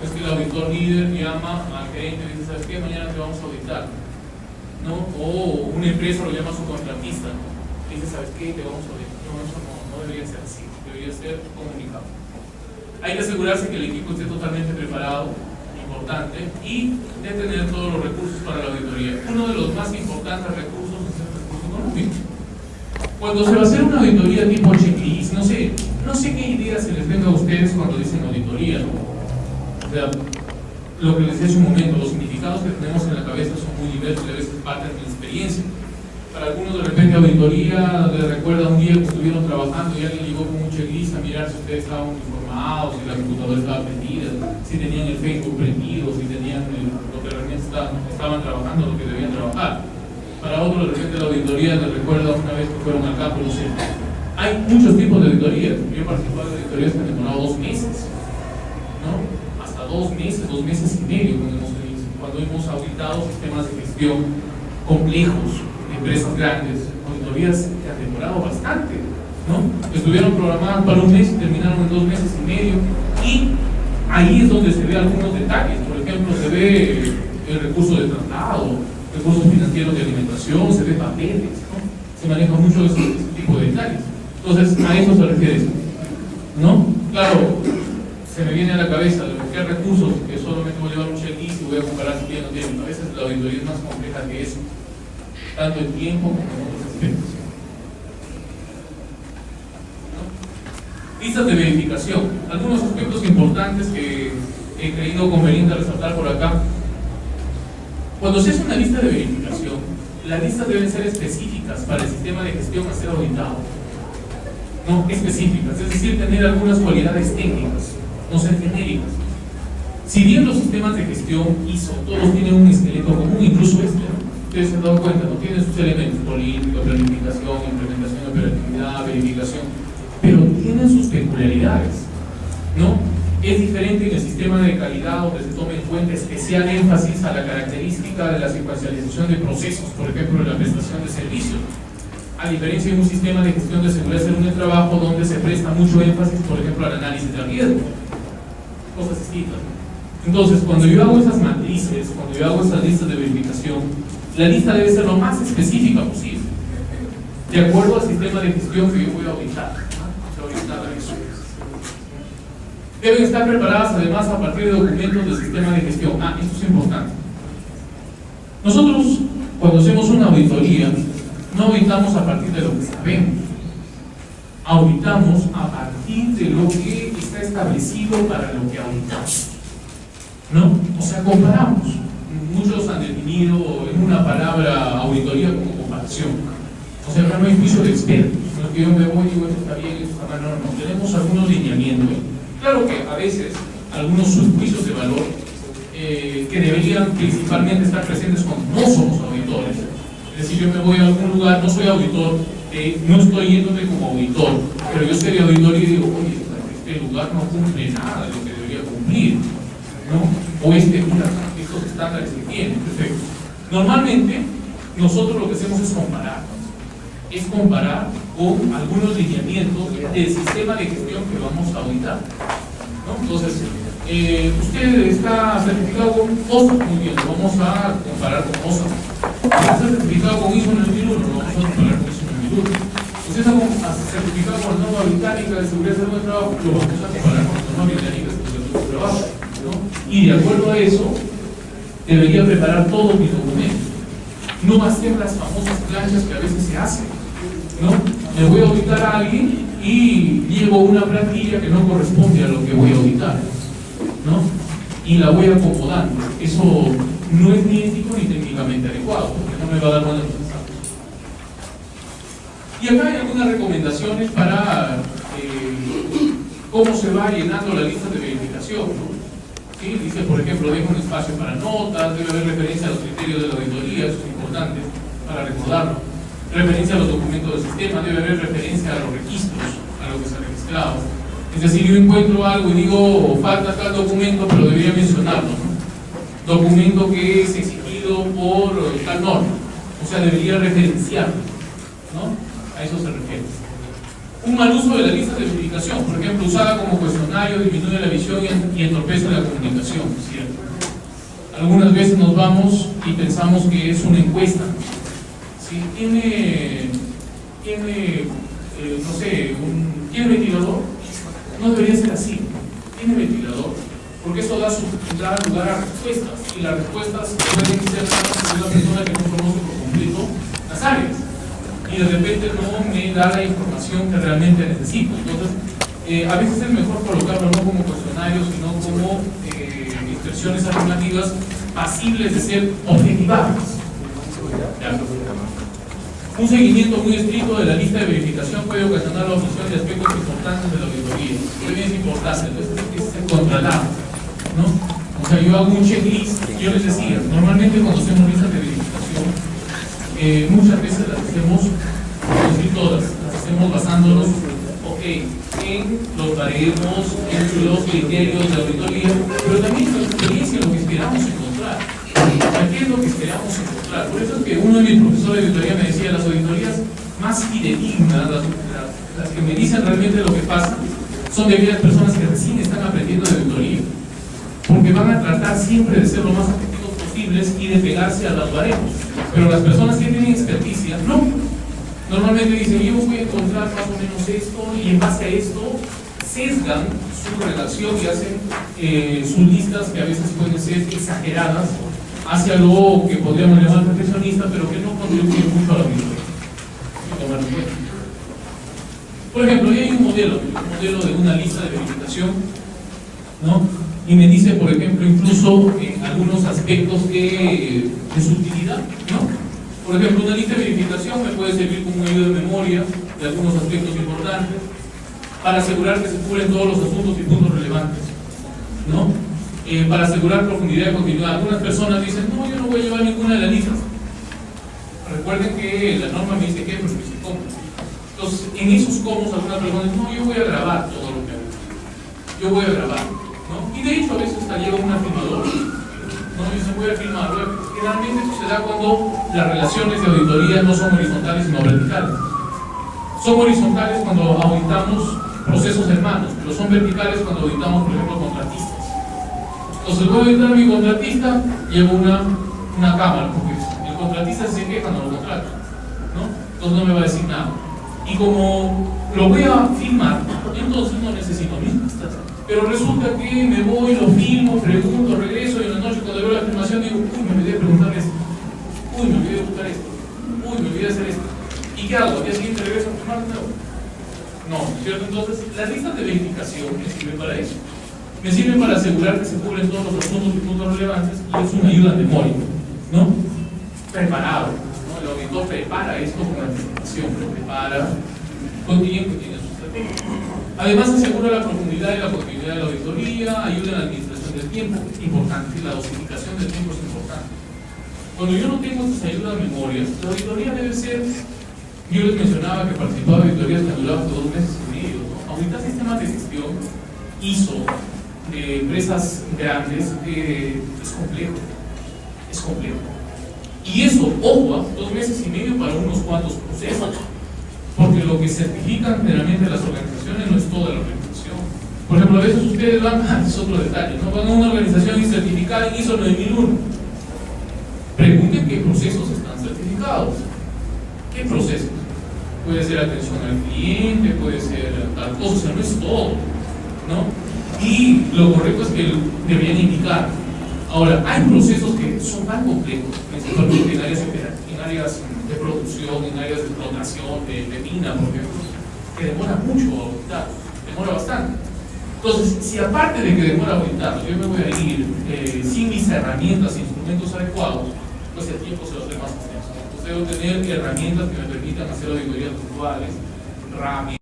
Es que el auditor líder llama al gerente y dice, ¿sabes qué? Mañana te vamos a auditar, ¿no? O una empresa lo llama a su contratista, ¿no? Y dice, ¿sabes qué? Te vamos a auditar. No, eso no debería ser así, debería ser comunicado. Hay que asegurarse que el equipo esté totalmente preparado, importante, y de tener todos los recursos para la auditoría. Uno de los más importantes recursos es el recurso económico. Cuando se va a hacer una auditoría tipo checklist, no sé qué idea se les venga a ustedes cuando dicen auditoría, ¿no? O sea, lo que les decía hace un momento, los significados que tenemos en la cabeza son muy diversos y a veces parten de la experiencia. Para algunos de repente auditoría les recuerda un día que estuvieron trabajando y alguien llegó con un checklist a mirar si ustedes estaban informados, si la computadora estaba prendida, si tenían el Facebook prendido, si tenían lo que realmente estaban trabajando, lo que debían trabajar. Para otros de repente la auditoría les recuerda una vez que fueron al campo, no sé. Hay muchos tipos de auditorías. Yo he participado de auditorías que han demorado 2 meses. 2 meses, 2 meses y medio cuando hemos auditado sistemas de gestión complejos, empresas grandes, auditorías que han demorado bastante, ¿no? Estuvieron programadas para 1 mes y terminaron en 2 meses y medio, y ahí es donde se ve algunos detalles. Por ejemplo, se ve el recurso de traslado, recursos financieros de alimentación, se ve papeles, ¿no? Se maneja mucho ese tipo de detalles. Entonces, a eso se refiere eso, ¿no? Claro, se me viene a la cabeza de buscar recursos que solamente voy a llevar un checklist y voy a comparar si tiene o no tiene. A veces la auditoría es más compleja que eso, tanto en tiempo como en otros aspectos. Listas de verificación. Algunos aspectos importantes que he creído conveniente resaltar por acá. Cuando se hace una lista de verificación, las listas deben ser específicas para el sistema de gestión a ser auditado. No específicas, es decir, tener algunas cualidades técnicas, no ser genéricas. Si bien los sistemas de gestión ISO todos tienen un esqueleto común, incluso este, ¿no? Ustedes se han dado cuenta, no tienen sus elementos: política, planificación, implementación de operatividad, verificación, pero tienen sus peculiaridades, ¿no? Es diferente en el sistema de calidad, donde se toma en cuenta especial énfasis a la característica de la secuencialización de procesos, por ejemplo, en la prestación de servicios, a diferencia de un sistema de gestión de seguridad y salud en el trabajo, donde se presta mucho énfasis, por ejemplo, al análisis de riesgo, cosas distintas. Entonces, cuando yo hago esas matrices, cuando yo hago esas listas de verificación, la lista debe ser lo más específica posible, de acuerdo al sistema de gestión que yo voy a auditar. Deben estar preparadas además a partir de documentos del sistema de gestión. Esto es importante. Nosotros, cuando hacemos una auditoría, no auditamos a partir de lo que sabemos, auditamos a partir de lo que está establecido para lo que auditamos, ¿no? O sea, comparamos. Muchos han definido en una palabra auditoría como comparación. O sea, no hay juicio de expertos, no es que yo me voy y digo esto está bien, esto está mal. No, tenemos algunos lineamientos. Claro que a veces algunos subjuicios de valor que deberían principalmente estar presentes cuando no somos auditores. Es decir, yo me voy a algún lugar, no soy auditor, no estoy yéndome como auditor, pero yo soy auditor y digo, oye, este lugar no cumple nada de lo que debería cumplir, ¿no? O mira, estos estándares que tiene, perfecto. Normalmente, nosotros lo que hacemos es comparar con algunos lineamientos del sistema de gestión que vamos a auditar, ¿no? Entonces, usted está certificado con OSA, muy bien, lo vamos a comparar con OSA. Está certificado con ISO 9001, lo vamos a comparar con ISO 9001. Usted está certificado con la norma británica de seguridad y salud del trabajo, lo vamos a comparar con la norma británica de seguridad y salud del trabajo, ¿no? Y de acuerdo a eso, debería preparar todos mis documentos, no hacer las famosas planchas que a veces se hacen, ¿no? Me voy a auditar a alguien y llevo una plantilla que no corresponde a lo que voy a auditar, ¿no? Y la voy acomodando. Eso no es ni ético ni técnicamente adecuado, porque no me va a dar buenos resultados. Y acá hay algunas recomendaciones para cómo se va llenando la lista de verificación, ¿no? ¿Sí? Dice, por ejemplo, deja un espacio para notas, debe haber referencia a los criterios de la auditoría, eso es importante para recordarlo. Referencia a los documentos del sistema, debe haber referencia a los registros, a lo que se ha registrado. Es decir, yo encuentro algo y digo, falta tal documento, pero debería mencionarlo, ¿no? Documento que es exigido por tal norma, o sea, debería referenciarlo, ¿no? A eso se refiere. Un mal uso de la lista de verificación, por ejemplo, usada como cuestionario, disminuye la visión y entorpece la comunicación, ¿cierto? Algunas veces nos vamos y pensamos que es una encuesta. Si tiene no sé, ¿tiene ventilador? No debería ser así. Tiene ventilador, porque eso da lugar a respuestas, y las respuestas pueden ser dadas por una persona que no conoce por completo las áreas, y de repente no me da la información que realmente necesito. Entonces, a veces es mejor colocarlo no como cuestionario, sino como expresiones afirmativas pasibles de ser objetivables. Un seguimiento muy estricto de la lista de verificación puede ocasionar la omisión de aspectos importantes de la auditoría. También es importante, es controlado, ¿no? O sea, yo hago un checklist, yo les decía, normalmente cuando hacemos listas de verificación, muchas veces las hacemos, es decir, todas, las hacemos basándonos en los baremos, en los criterios de auditoría, pero también en la experiencia, en lo que esperamos encontrar. ¿Qué es lo que esperamos encontrar? Por eso es que uno de mis profesores de auditoría me decía, las auditorías más fidedignas, las que me dicen realmente lo que pasa, son de aquellas personas que recién están aprendiendo de auditoría, porque van a tratar siempre de ser lo más efectivos posibles y de pegarse a los baremos. Pero las personas que tienen experticia, no. Normalmente dicen, yo voy a encontrar más o menos esto, y en base a esto sesgan su redacción y hacen sus listas, que a veces pueden ser exageradas, hacia lo que podríamos llamar perfeccionista, pero que no contribuye mucho a la auditoría. Por ejemplo, ahí hay un modelo de una lista de verificación, ¿no? Y me dice, por ejemplo, incluso algunos aspectos de su utilidad, ¿no? Por ejemplo, una lista de verificación me puede servir como ayuda de memoria de algunos aspectos importantes para asegurar que se cubren todos los asuntos y puntos relevantes, ¿no? Para asegurar profundidad y continuidad. Algunas personas dicen, no, yo no voy a llevar ninguna de las listas. Recuerden que la norma me dice que, pero me dice cómo. Entonces, en esos comos, algunas personas dicen, no, yo voy a grabar todo lo que hago. Yo voy a grabar, ¿no? Y de hecho, a veces hasta llega un afirmador, ¿no? Y se voy a filmar. Generalmente esto se da cuando las relaciones de auditoría no son horizontales sino verticales. Son horizontales cuando auditamos procesos hermanos, pero son verticales cuando auditamos, por ejemplo, contratistas. Entonces voy a auditar a mi contratista, llevo una cámara, porque el contratista se queja cuando lo contrato, ¿no? Entonces no me va a decir nada. Y como lo voy a filmar, entonces no necesito mis pistas. Pero resulta que me voy, lo filmo, pregunto, regreso, y en la noche cuando veo la filmación digo, uy, me olvidé de preguntar esto, uy, me olvidé de buscar esto, uy, me olvidé de hacer esto. ¿Y qué hago? ¿Al día siguiente regreso a filmar de nuevo? No, ¿cierto? Entonces, las listas de verificación me sirven para eso. Me sirven para asegurar que se cubren todos los asuntos y puntos relevantes, y es una ayuda de memoria, ¿no? Preparado, ¿no? El auditor prepara esto con anticipación, lo prepara con tiempo y tiene su estrategia. Además, asegura la profundidad y la continuidad de la auditoría, ayuda en la administración del tiempo, importante, la dosificación del tiempo es importante. Cuando yo no tengo estas ayudas de memoria, la auditoría debe ser, yo les mencionaba que participaba de auditorías que duraban por 2 meses y medio, ¿no? Auditar sistemas de gestión, ISO, de empresas grandes, es complejo, es complejo. Y eso, ojo, 2 meses y medio para unos cuantos procesos. Porque lo que certifican generalmente las organizaciones no es toda la organización. Por ejemplo, a veces ustedes van, es otro detalle, ¿no? Van a una organización y certificada en ISO 9001. Pregunten qué procesos están certificados. ¿Qué procesos? Puede ser atención al cliente, puede ser tal cosa, o sea, no es todo, ¿no? Y lo correcto es que deberían indicar. Ahora, hay procesos que son tan complejos, principalmente en áreas de producción, en áreas de explotación, de mina, por ejemplo, que demora mucho a auditar, demora bastante. Entonces, si aparte de que demora a auditar, yo me voy a ir sin mis herramientas e instrumentos adecuados, pues el tiempo se va a hacer más extenso. Entonces, debo tener herramientas que me permitan hacer auditorías puntuales, rápidas,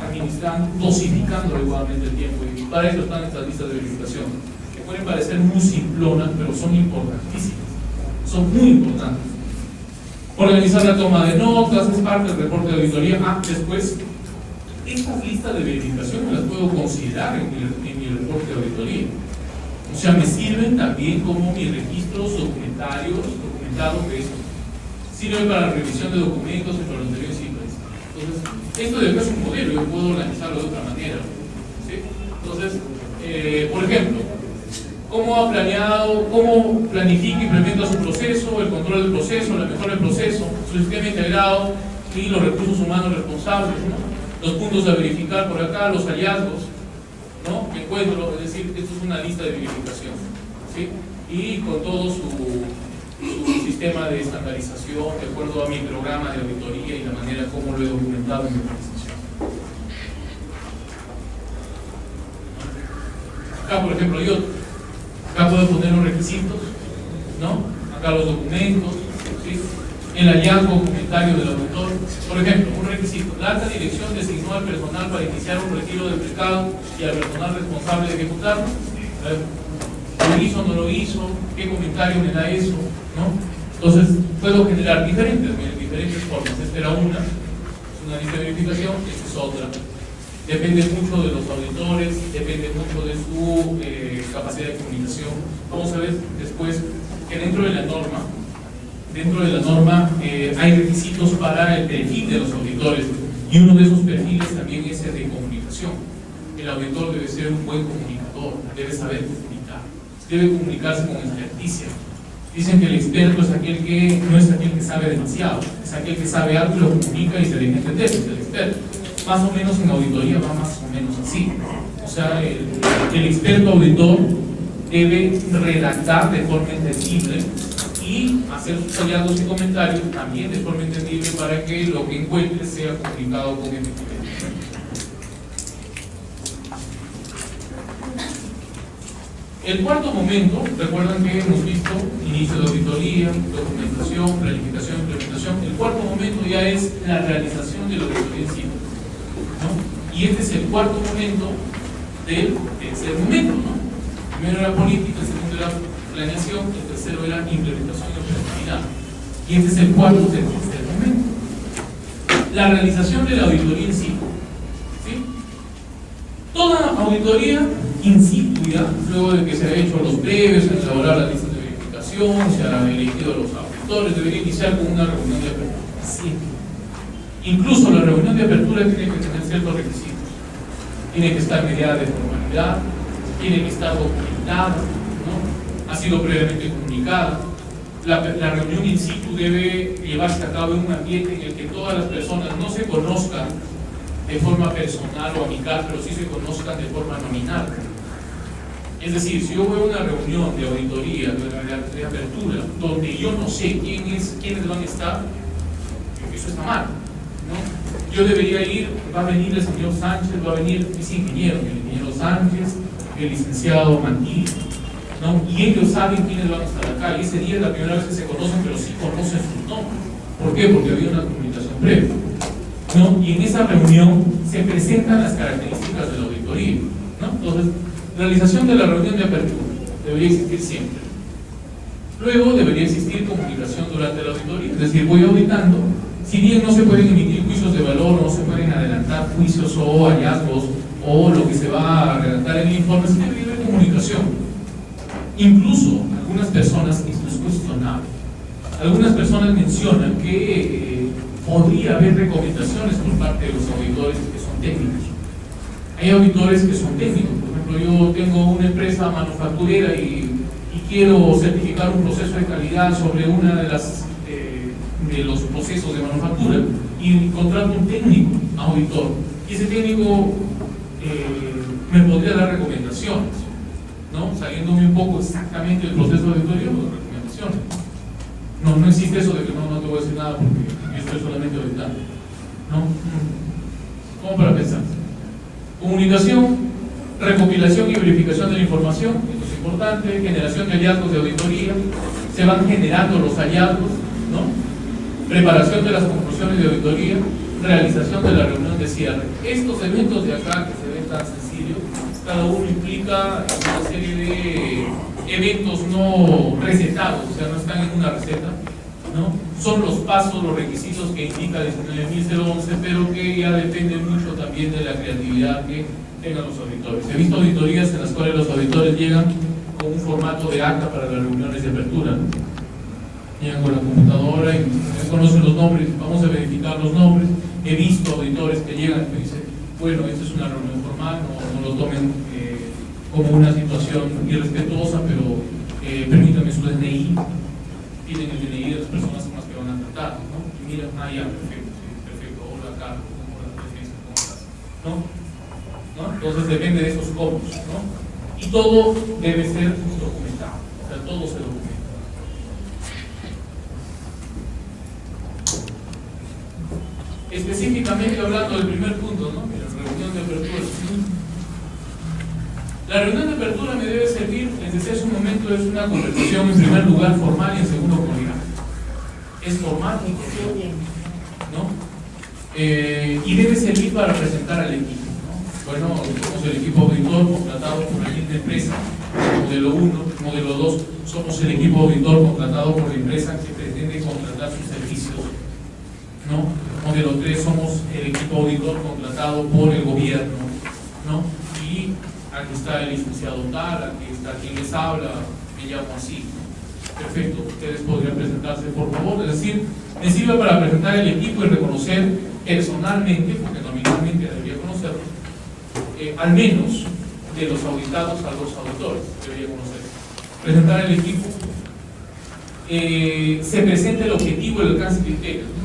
administrando, dosificando igualmente el tiempo. Y para eso están estas listas de verificación, que pueden parecer muy simplonas, pero son importantísimas, son muy importantes. Organizar la toma de notas, es parte del reporte de auditoría. Después, estas listas de verificación me las puedo considerar en mi reporte de auditoría. O sea, me sirven también como mis registros documentados, que eso sirve para la revisión de documentos y para los anteriores ciclos. Entonces, esto de acá es un modelo, yo puedo organizarlo de otra manera, ¿sí? Entonces, por ejemplo, cómo planifica y implementa su proceso, el control del proceso, la mejora del proceso, su sistema integrado y los recursos humanos responsables, ¿no? Los puntos a verificar por acá, los hallazgos, ¿no? Que encuentro, es decir, esto es una lista de verificación, ¿sí? Y con todo su sistema de estandarización, de acuerdo a mi programa de auditoría y la manera como lo he documentado en mi organización. Acá, por ejemplo, acá puedo poner los requisitos, ¿no? Acá los documentos, ¿sí? El hallazgo documentario del auditor. Por ejemplo, un requisito: la alta dirección designó al personal para iniciar un retiro del mercado y al personal responsable de ejecutarlo. ¿Lo hizo o no lo hizo? ¿Qué comentario me da eso? ¿No? Entonces, puedo generar diferentes formas. Esta era una lista de verificación, esta es otra. Depende mucho de los auditores, depende mucho de su capacidad de comunicación. Vamos a ver después que dentro de la norma hay requisitos para el perfil de los auditores, y uno de esos perfiles también es el de comunicación. El auditor debe ser un buen comunicador, debe saber comunicar, debe comunicarse con experticia. Dicen que el experto es aquel que no es aquel que sabe demasiado, es aquel que sabe algo y lo comunica y se deja entender, es el experto. Más o menos en auditoría va más o menos así. O sea, el experto auditor debe redactar de forma entendible y hacer sus hallazgos y comentarios también de forma entendible para que lo que encuentre sea comunicado con efectividad. El cuarto momento, recuerdan que hemos visto inicio de auditoría, documentación, planificación, implementación. El cuarto momento ya es la realización de la auditoría en sí, ¿no? Y este es el cuarto momento del tercer momento, ¿no? Primero era política, el segundo era planeación, el tercero era implementación y operatividad. Y este es el cuarto del tercer momento. La realización de la auditoría en sí, ¿sí? Toda auditoría in situ, ya, luego de que se ha hecho los previos, se ha elaborado la lista de verificación, se ha elegido a los auditores, debería iniciar con una reunión de apertura. Siempre. Incluso la reunión de apertura tiene que tener ciertos requisitos. Tiene que estar mediada de formalidad, tiene que estar documentada, ¿no? Ha sido previamente comunicada. La reunión in situ debe llevarse a cabo en un ambiente en el que todas las personas no se conozcan de forma personal o amical, pero sí se conozcan de forma nominal. Es decir, si yo voy a una reunión de auditoría, de apertura, donde yo no sé quiénes van a estar, eso está mal, ¿no? Yo debería ir, va a venir el señor Sánchez, va a venir ese ingeniero, el ingeniero Sánchez, el licenciado Mantí, ¿no? Y ellos saben quiénes van a estar acá, y ese día es la primera vez que se conocen, pero sí conocen sus nombres. ¿Por qué? Porque había una comunicación previa, ¿no? Y en esa reunión se presentan las características de la auditoría, ¿no? Entonces, realización de la reunión de apertura debería existir siempre. Luego debería existir comunicación durante la auditoría, es decir, voy auditando. Si bien no se pueden emitir juicios de valor, no se pueden adelantar juicios o hallazgos o lo que se va a redactar en el informe, sí debería haber comunicación. Incluso algunas personas, esto es cuestionable, algunas personas mencionan que podría haber recomendaciones por parte de los auditores que son técnicos. Hay auditores que son técnicos. Por ejemplo, yo tengo una empresa manufacturera y quiero certificar un proceso de calidad sobre una de los procesos de manufactura y contrato un técnico auditor, y ese técnico me podría dar recomendaciones, ¿no? Saliéndome un poco exactamente del proceso de auditoría, pues recomendaciones. No existe eso de que no te voy a decir nada porque yo estoy solamente auditando, ¿no? ¿Cómo para pensar? Comunicación, recopilación y verificación de la información, esto es importante, generación de hallazgos de auditoría, se van generando los hallazgos, ¿no? Preparación de las conclusiones de auditoría, realización de la reunión de cierre. Estos eventos de acá que se ven tan sencillos, cada uno implica una serie de eventos no recetados, o sea, no están en una receta, ¿no? Son los pasos, los requisitos que indica 19.011, pero que ya dependen mucho también de la creatividad que tengan los auditores. He visto auditorías en las cuales los auditores llegan con un formato de acta para las reuniones de apertura, ¿no? Llegan con la computadora y conocen los nombres, vamos a verificar los nombres. He visto auditores que llegan y me dicen, bueno, esta es una reunión formal, no lo tomen como una situación irrespetuosa, pero permítanme su DNI, piden el DNI de las personas con las que van a tratar, ¿no? Y miran, ya, perfecto, sí, perfecto, hola Carlos, hola Defensa, ¿cómo estás? ¿No? Entonces depende de esos códigos, ¿no? Y todo debe ser documentado, o sea, todo se documenta. Específicamente hablando del primer punto, ¿no? La reunión de apertura. La reunión de apertura me debe servir, les decía hace un momento, es una conversación en primer lugar formal y en segundo colegial. Es formal y colegial, ¿no? Y debe servir para presentar al equipo, ¿no? Bueno, somos el equipo auditor contratado por la siguiente empresa, modelo 1, modelo 2, somos el equipo auditor contratado por la empresa que pretende contratar sus servicios, ¿no? donde los tres somos el equipo auditor contratado por el gobierno, ¿no? Y aquí está el licenciado tal, aquí está quien les habla, me llamo así. Perfecto, ustedes podrían presentarse por favor, es decir, me sirve para presentar el equipo y reconocer personalmente, porque nominalmente debería conocerlos, al menos de los auditados a los auditores, debería conocer. Presentar el equipo, se presenta el objetivo y el alcance de criterios, ¿no?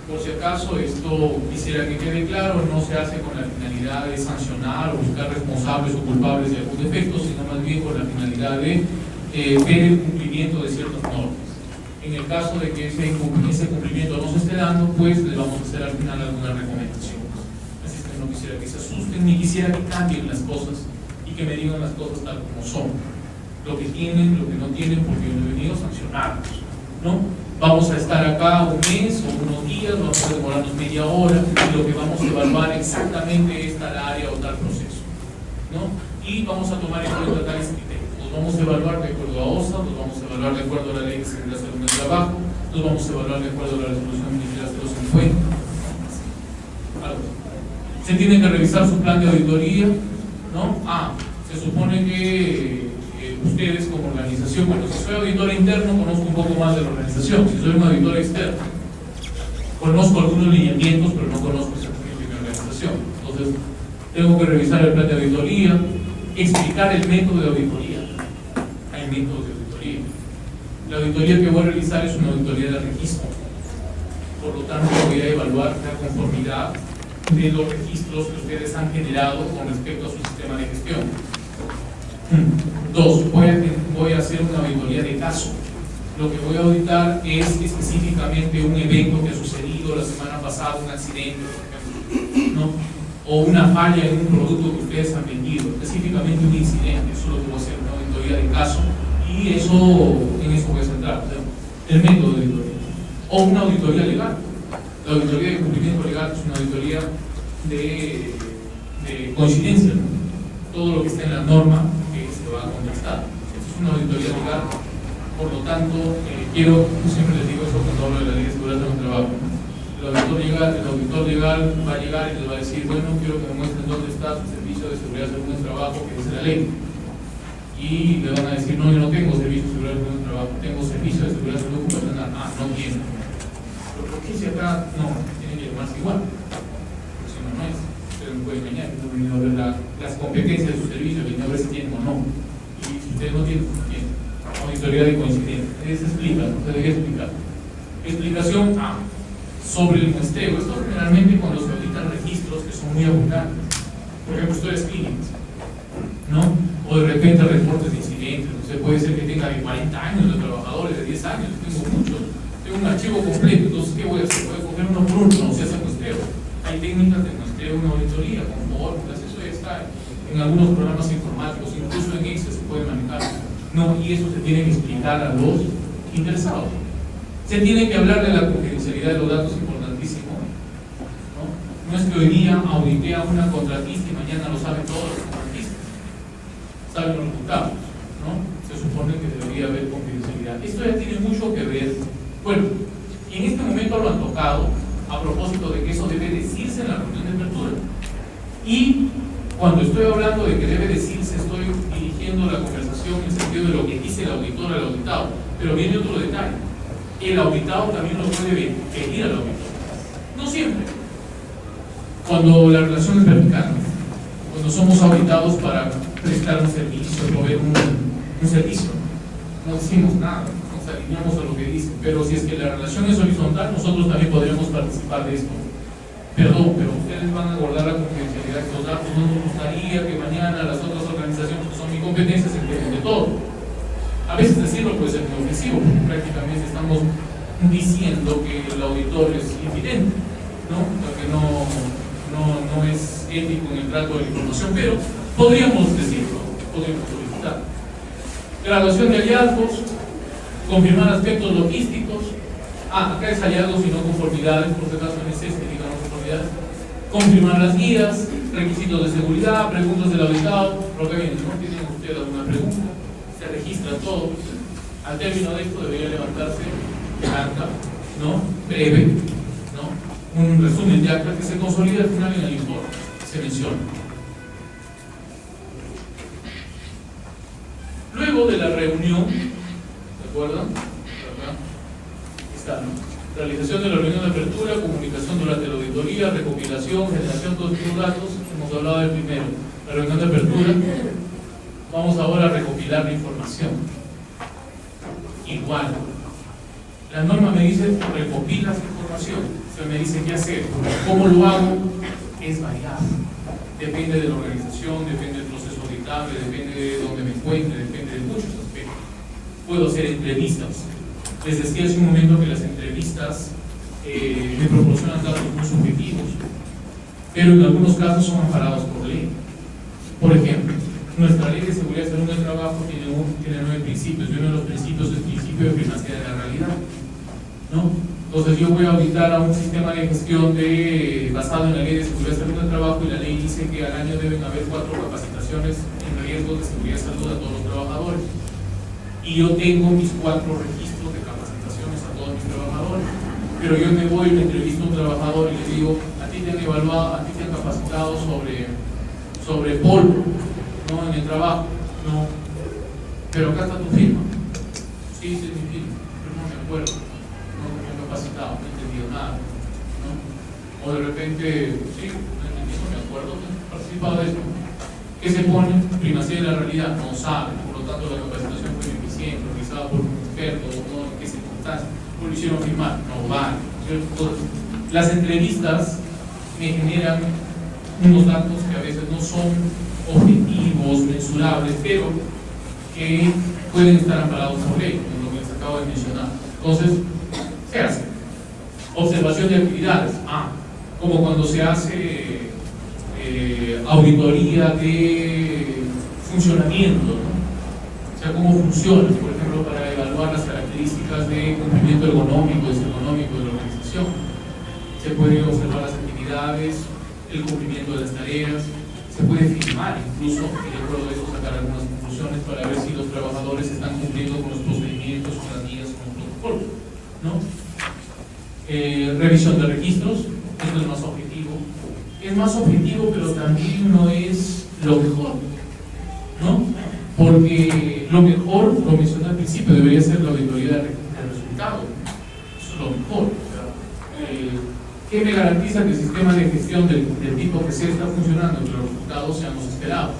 Por si acaso esto quisiera que quede claro, no se hace con la finalidad de sancionar o buscar responsables o culpables de algún defecto, sino más bien con la finalidad de ver el cumplimiento de ciertas normas. En el caso de que ese cumplimiento no se esté dando, pues les vamos a hacer al final algunas recomendaciones. Así es que no quisiera que se asusten, ni quisiera que cambien las cosas y que me digan las cosas tal como son. Lo que tienen, lo que no tienen, porque yo no he venido a sancionarlos, ¿no? Vamos a estar acá un mes o unos días, vamos a demorarnos media hora, y lo que vamos a evaluar exactamente es tal área o tal proceso, ¿no? Y vamos a tomar en cuenta tales criterios. Los vamos a evaluar de acuerdo a OSA, los vamos a evaluar de acuerdo a la Ley de Seguridad y Salud del Trabajo, los vamos a evaluar de acuerdo a la Resolución Ministerial 050. Se tiene que revisar su plan de auditoría, ¿no? Se supone que ustedes como organización, bueno, si soy auditor interno conozco un poco más de la organización, si soy un auditor externo conozco algunos lineamientos, pero no conozco exactamente mi organización. Entonces tengo que revisar el plan de auditoría, explicar el método de auditoría. Hay métodos de auditoría. La auditoría que voy a realizar es una auditoría de registro, por lo tanto voy a evaluar la conformidad de los registros que ustedes han generado con respecto a su sistema de gestión. 2. Voy a hacer una auditoría de caso. Lo que voy a auditar es específicamente un evento que ha sucedido la semana pasada, un accidente, por ejemplo, ¿no? O una falla en un producto que ustedes han vendido, específicamente un incidente. Eso es lo que voy a hacer, una auditoría de caso, y en eso voy a centrar, el método de auditoría. O una auditoría legal. La auditoría de cumplimiento legal es una auditoría de coincidencia, ¿no? Todo lo que está en la norma se va a contestar. Esto es una auditoría legal, por lo tanto, siempre les digo eso cuando hablo de la Ley de Seguridad del Trabajo. El auditor legal va a llegar y les va a decir, bueno, quiero que me muestren dónde está su servicio de seguridad del trabajo, que dice la ley. Y le van a decir, no, yo no tengo servicio de seguridad del trabajo, tengo servicio de seguridad ocupacional. No tiene. ¿Pero por qué si acá no? Tiene que llamarse igual. Porque si no, no es. Ustedes no pueden engañar, no han venido a ver las competencias de su servicio, vienen a ver si tienen o no. Y si ustedes no tienen, no tienen. Auditoría de coincidencia. Se explica, se debe explicar. Explicación sobre el muestreo. Esto generalmente cuando se auditan registros que son muy abundantes, por ejemplo historias clínicas, ¿no? O de repente reportes de incidentes. No sé, puede ser que tenga de 40 años de trabajadores, de 10 años, tengo muchos, tengo un archivo completo. Entonces ¿qué voy a hacer? Voy a coger uno por uno, no se hace muestreo. Hay técnicas de muestreo, una auditoría con fórmulas, eso ya está en algunos programas informáticos, incluso en Excel se puede manejar, ¿no? Y eso se tiene que explicar a los interesados. Se tiene que hablar de la confidencialidad de los datos, importantísimo, ¿no? No es que hoy día audité a una contratista y mañana lo saben todos los contratistas, saben los resultados, ¿no? Se supone que debería haber confidencialidad. Esto ya tiene mucho que ver, bueno, y en este momento lo han tocado a propósito de que eso debe decirse en la reunión de apertura. Y cuando estoy hablando de que debe decirse, estoy dirigiendo la conversación en el sentido de lo que dice el auditor al auditado, pero viene otro detalle. El auditado también lo puede pedir al auditor. No siempre. Cuando la relación es vertical, cuando somos auditados para prestar un servicio, proveer un servicio, no decimos nada, nos alineamos a lo que dicen. Pero si es que la relación es horizontal, nosotros también podríamos participar de esto. Perdón, pero ustedes van a guardar la confidencialidad de los datos. No nos gustaría que mañana las otras organizaciones que son mi competencia se enteren de todo. A veces decirlo puede ser muy ofensivo, porque prácticamente estamos diciendo que el auditor es infidente, ¿no? Porque no es ético en el trato de la información, pero podríamos decirlo, podríamos solicitar. Graduación de hallazgos, confirmar aspectos logísticos. Acá es hallazgos y no conformidades, por si acaso en ese digamos conformidades. Confirmar las guías, requisitos de seguridad, preguntas del auditado. Lo que viene, ¿no? ¿Tienen ustedes alguna pregunta? Se registra todo. Al término de esto debería levantarse acta, ¿no? Breve, ¿no? un resumen de acta que se consolida al final en el informe, se menciona. Luego de la reunión, ¿de acuerdo? Acá está, ¿no? Realización de la reunión de apertura, comunicación durante la auditoría, recopilación, generación de todos estos datos. Hemos hablado del primero, la reunión de apertura. Vamos ahora a recopilar la información. Igual, la norma me dice recopilas información, o sea, me dice qué hacer. ¿Cómo lo hago? Es variable. Depende de la organización, depende del proceso auditable, depende de dónde me encuentre, depende de muchos aspectos. Puedo hacer entrevistas. Les decía hace un momento que las entrevistas me proporcionan datos muy subjetivos, pero en algunos casos son amparados por ley. Por ejemplo, nuestra ley de seguridad y salud del trabajo tiene 9 principios, y uno de los principios es el principio de primacía de la realidad, ¿no? Entonces yo voy a auditar a un sistema de gestión basado en la ley de seguridad y salud del trabajo, y la ley dice que al año deben haber 4 capacitaciones en riesgos de seguridad y salud a todos los trabajadores. Y yo tengo mis 4 registros de capacitaciones a todos mis trabajadores. Pero yo me voy y me entrevisto a un trabajador y le digo, a ti te han evaluado, a ti te han capacitado sobre polvo, ¿no? En el trabajo. No. Pero acá está tu firma. Sí, sí, es mi firma. Pero no me acuerdo. No me han capacitado, no he entendido nada, ¿no? O de repente, sí, no he entendido, no me acuerdo, no he participado de eso. ¿Qué se pone? Primacía de la realidad. No sabe. Por lo tanto, la capacitación fue ineficiente, realizada por un experto, ¿no? ¿En qué circunstancias? Lo hicieron firmar. No vale. Entonces, las entrevistas me generan unos datos que a veces no son objetivos, mensurables, pero que pueden estar amparados por ley, como lo que les acabo de mencionar. Entonces, ¿qué hace? Observación de actividades. Como cuando se hace auditoría de funcionamiento, ¿no? O sea, cómo funciona, por ejemplo, para evaluar las características de cumplimiento ergonómico y desergonómico de la organización. Se pueden observar las actividades, el cumplimiento de las tareas, se puede firmar incluso, y de acuerdo a eso sacar algunas conclusiones para ver si los trabajadores están cumpliendo con los procedimientos, con las guías, con los protocolos, ¿no? Revisión de registros, esto es más objetivo. Es más objetivo, pero también no es lo mejor, ¿no? Porque lo mejor, lo mencioné al principio, debería ser la auditoría del resultado. Eso es lo mejor. ¿Qué me garantiza que el sistema de gestión del tipo que sea está funcionando y que los resultados sean los esperados?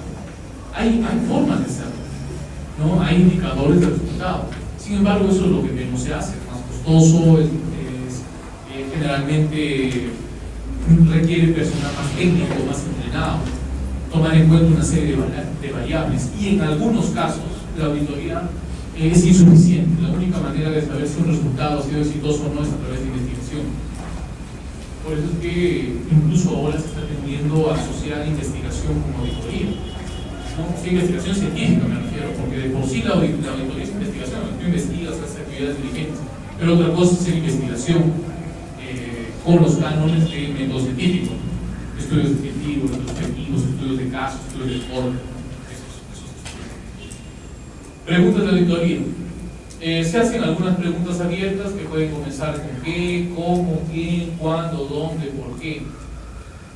Hay formas de hacerlo, ¿no? Hay indicadores de resultados. Sin embargo, eso es lo que menos se hace, más costoso, generalmente requiere personal más técnico, más entrenado, tomar en cuenta una serie de variables, y en algunos casos la auditoría es insuficiente. La única manera de saber si un resultado ha sido exitoso o no es a través de investigación. Por eso es que incluso ahora se está tendiendo a asociar investigación con auditoría, ¿no? Investigación científica me refiero, porque de por sí la auditoría es investigación, tú investigas, haces actividades diligentes, pero otra cosa es hacer investigación con los cánones de método científico, estudios objetivos, retrospectivos, estudios de casos, estudios de forma. Preguntas de auditoría. Se hacen algunas preguntas abiertas que pueden comenzar con qué, cómo, quién, cuándo, dónde, por qué,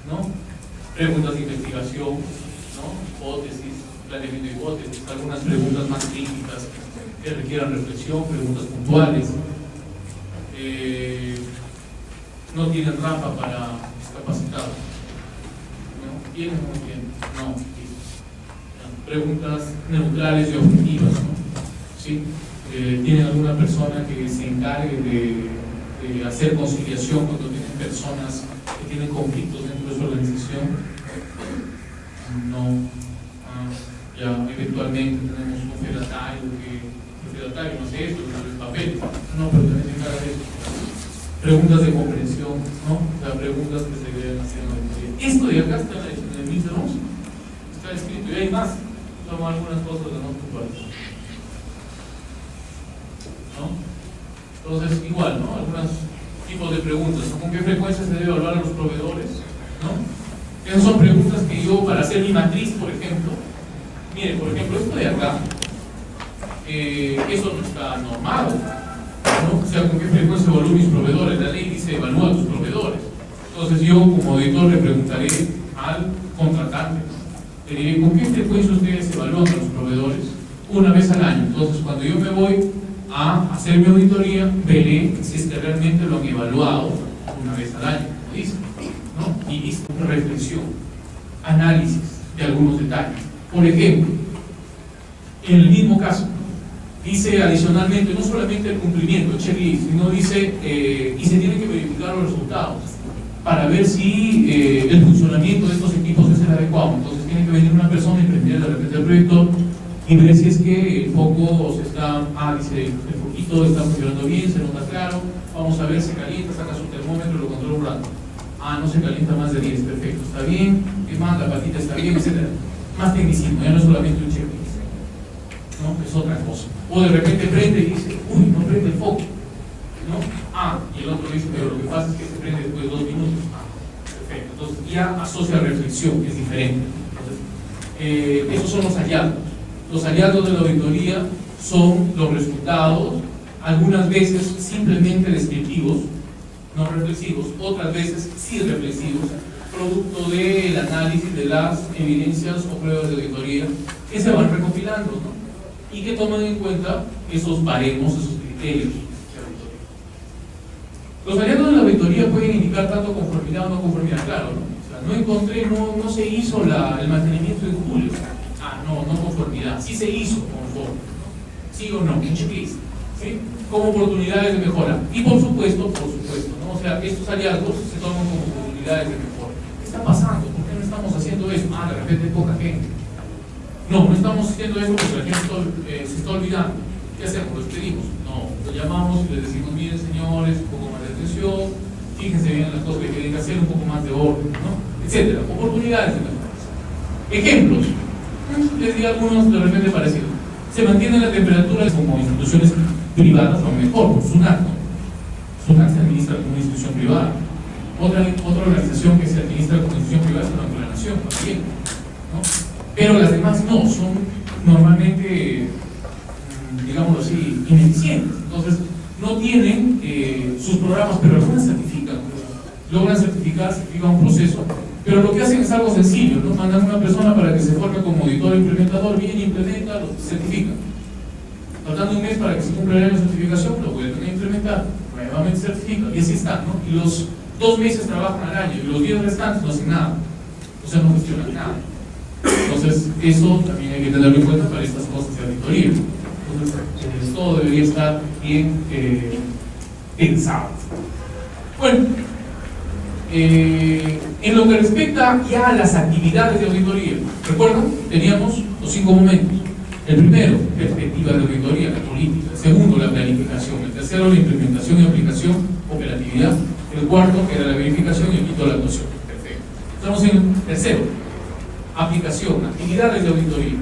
¿no? Preguntas de investigación, ¿no? Hipótesis, planeamiento de hipótesis, algunas preguntas más críticas que requieran reflexión, preguntas puntuales. No tienen rampa para discapacitados, ¿no? ¿Tienen o no tienen? No. Preguntas neutrales y objetivas, ¿no? ¿Sí? ¿Tienen alguna persona que se encargue de hacer conciliación cuando tienen personas que tienen conflictos dentro de su organización? No. Ya eventualmente tenemos un fedatario que no hace esto, no hace el papel. No, pero también se encarga de eso. Preguntas de comprensión, ¿no? O sea, preguntas que se deben hacer en la auditoría. Esto de acá está en el 1011, está escrito, y hay más. Son algunas cosas de no puntuales, ¿no? Entonces, igual, ¿no? Algunos tipos de preguntas, ¿no? ¿Con qué frecuencia se debe evaluar a los proveedores? ¿No? Esas son preguntas que yo, para hacer mi matriz, por ejemplo, mire, por ejemplo, esto de acá, eso no está normado, ¿no? O sea, ¿con qué frecuencia evalúo mis proveedores? La ley dice evalúa a tus proveedores. Entonces yo como auditor le preguntaré al contratante, ¿no? Le diré, ¿con qué frecuencia ustedes evalúan a los proveedores? Una vez al año. Entonces cuando yo me voy a hacer mi auditoría, veré si es que realmente lo han evaluado una vez al año, como dice, ¿no? Y listo, reflexión, análisis de algunos detalles. Por ejemplo, en el mismo caso, dice adicionalmente, no solamente el cumplimiento, checklist, sino dice, y se tienen que verificar los resultados para ver si el funcionamiento de estos equipos es el adecuado. Entonces tiene que venir una persona y prender de repente el proyector y ver si es que el foco se está, dice, el foquito está funcionando bien, se nota claro, vamos a ver, se calienta, saca su termómetro y lo controla un rato. No se calienta más de 10, perfecto, está bien, ¿qué más? La patita está bien, etc. Más tecnicismo, ya no es solamente un checklist, ¿no? Es otra cosa. O de repente prende y dice, uy, no prende el foco, ¿no? Y el otro dice, pero lo que pasa es que se prende después de 2 minutos. Perfecto. Entonces ya asocia reflexión, que es diferente. Entonces, esos son los hallazgos. Los hallazgos de la auditoría son los resultados, algunas veces simplemente descriptivos, no reflexivos, otras veces sí reflexivos, producto del análisis de las evidencias o pruebas de auditoría que se van recopilando, ¿no? Y que toman en cuenta esos baremos, esos criterios de auditoría. Los hallazgos de la auditoría pueden indicar tanto conformidad o no conformidad, claro, ¿no? O sea, no encontré, no se hizo el mantenimiento en julio. No conformidad. Sí se hizo conforme, sí o no, un checklist, ¿sí? Como oportunidades de mejora. Y por supuesto, ¿no? O sea, estos hallazgos se toman como oportunidades de mejora. ¿Qué está pasando? ¿Por qué no estamos haciendo eso? De repente poca gente. No estamos haciendo eso porque la gente se está olvidando. ¿Qué hacemos? ¿Lo despedimos? No, lo llamamos y les decimos, miren señores, un poco más de atención, fíjense bien en las cosas que tienen que hacer, un poco más de orden, ¿no? Etcétera. Oportunidades de mejora. Ejemplos. Les di algunos de repente parecidos. Se mantiene la temperatura como instituciones privadas, o mejor, como SUNAT, ¿no? SUNAT se administra como una institución privada. Otra organización que se administra como institución privada es el Banco de la Nación, también, ¿no? Pero las demás no, son normalmente, digámoslo así, ineficientes. Entonces, no tienen sus programas, pero algunas certifican. Logran certificar un proceso. Pero lo que hacen es algo sencillo, ¿no? Mandan a una persona para que se forme como auditor implementador, bien implementa, lo certifican. Faltando un mes para que se cumpla el año de certificación, lo vuelven a implementar, nuevamente certifican, y así está, ¿no? Y los 2 meses trabajan al año, y los 10 restantes no hacen nada, o sea, no gestionan nada. Entonces, eso también hay que tenerlo en cuenta para estas cosas de auditoría. Entonces, todo debería estar bien pensado. Bueno. En lo que respecta ya a las actividades de auditoría, ¿recuerdan? Teníamos los 5 momentos. El primero, perspectiva de auditoría, la política. El segundo, la planificación. El tercero, la implementación y aplicación, operatividad. El cuarto, que era la verificación, y el quinto, la actuación. Perfecto. Estamos en el tercero, aplicación, actividades de auditoría.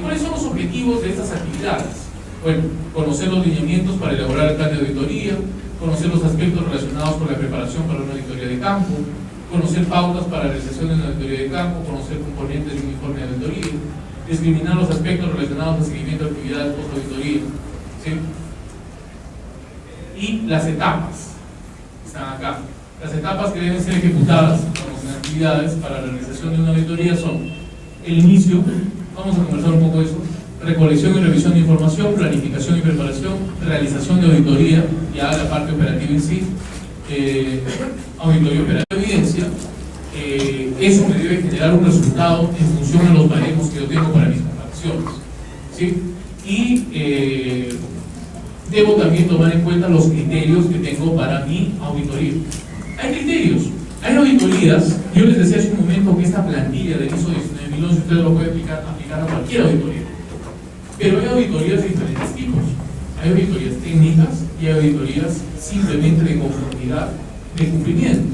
¿Cuáles son los objetivos de estas actividades? Bueno, conocer los lineamientos para elaborar el plan de auditoría, conocer los aspectos relacionados con la preparación para una auditoría de campo, conocer pautas para la realización de una auditoría de campo, conocer componentes de un informe de auditoría, discriminar los aspectos relacionados al seguimiento de actividades post-auditoría, ¿sí? Y las etapas están acá. Las etapas que deben ser ejecutadas en actividades para la realización de una auditoría son el inicio, vamos a conversar un poco de eso, recolección y revisión de información, planificación y preparación, realización de auditoría, ya la parte operativa en sí, auditoría operativa de evidencia, eso me debe generar un resultado en función a los baremos que yo tengo para mis comparaciones, ¿sí? Y debo también tomar en cuenta los criterios que tengo para mi auditoría. Hay criterios, hay auditorías. Yo les decía hace un momento que esta plantilla del ISO 19011 ustedes lo pueden aplicar a cualquier auditoría. Pero hay auditorías de diferentes tipos. Hay auditorías técnicas y hay auditorías simplemente de conformidad, de cumplimiento,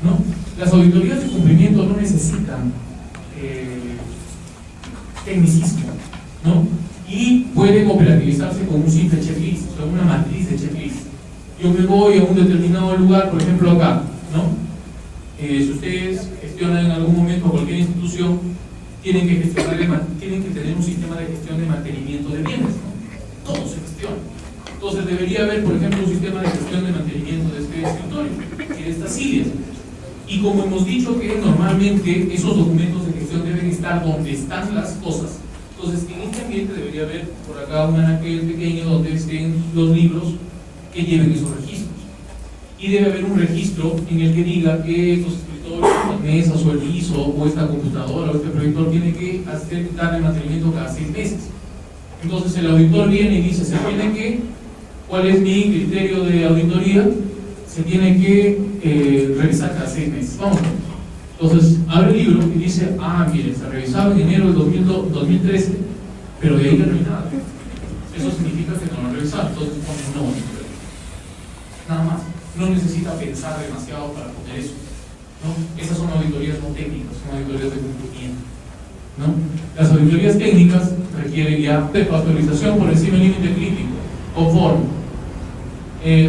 ¿no? Las auditorías de cumplimiento no necesitan tecnicismo, ¿no? Y pueden operativizarse con un simple checklist, con una matriz de checklist. Yo me voy a un determinado lugar, por ejemplo acá, ¿no? Si ustedes gestionan en algún momento cualquier institución, tienen que tener un sistema de gestión de mantenimiento de bienes, ¿no? Todo se gestiona. Entonces debería haber, por ejemplo, un sistema de gestión de mantenimiento de este escritorio y de estas sillas. Y como hemos dicho que normalmente esos documentos de gestión deben estar donde están las cosas, entonces en este ambiente debería haber por acá un anaquel pequeño donde estén los libros que lleven esos registros. Y debe haber un registro en el que diga que estos escritorios, las mesas o el piso o esta computadora o este proyector tiene que darle mantenimiento cada 6 meses. Entonces el auditor viene y dice, ¿cuál es mi criterio de auditoría? Se tiene que revisar cada 6 meses. Vamos. Entonces abre el libro y dice, mire, se revisaba en enero del 2013, pero de ahí ya no hay nada. Eso significa que no lo han revisado. Entonces pone no. Nada más. No necesita pensar demasiado para poner eso, ¿no? Esas son auditorías no técnicas, son auditorías de cumplimiento, ¿no? Las auditorías técnicas requieren ya de pasteurización por encima del límite crítico, conforme.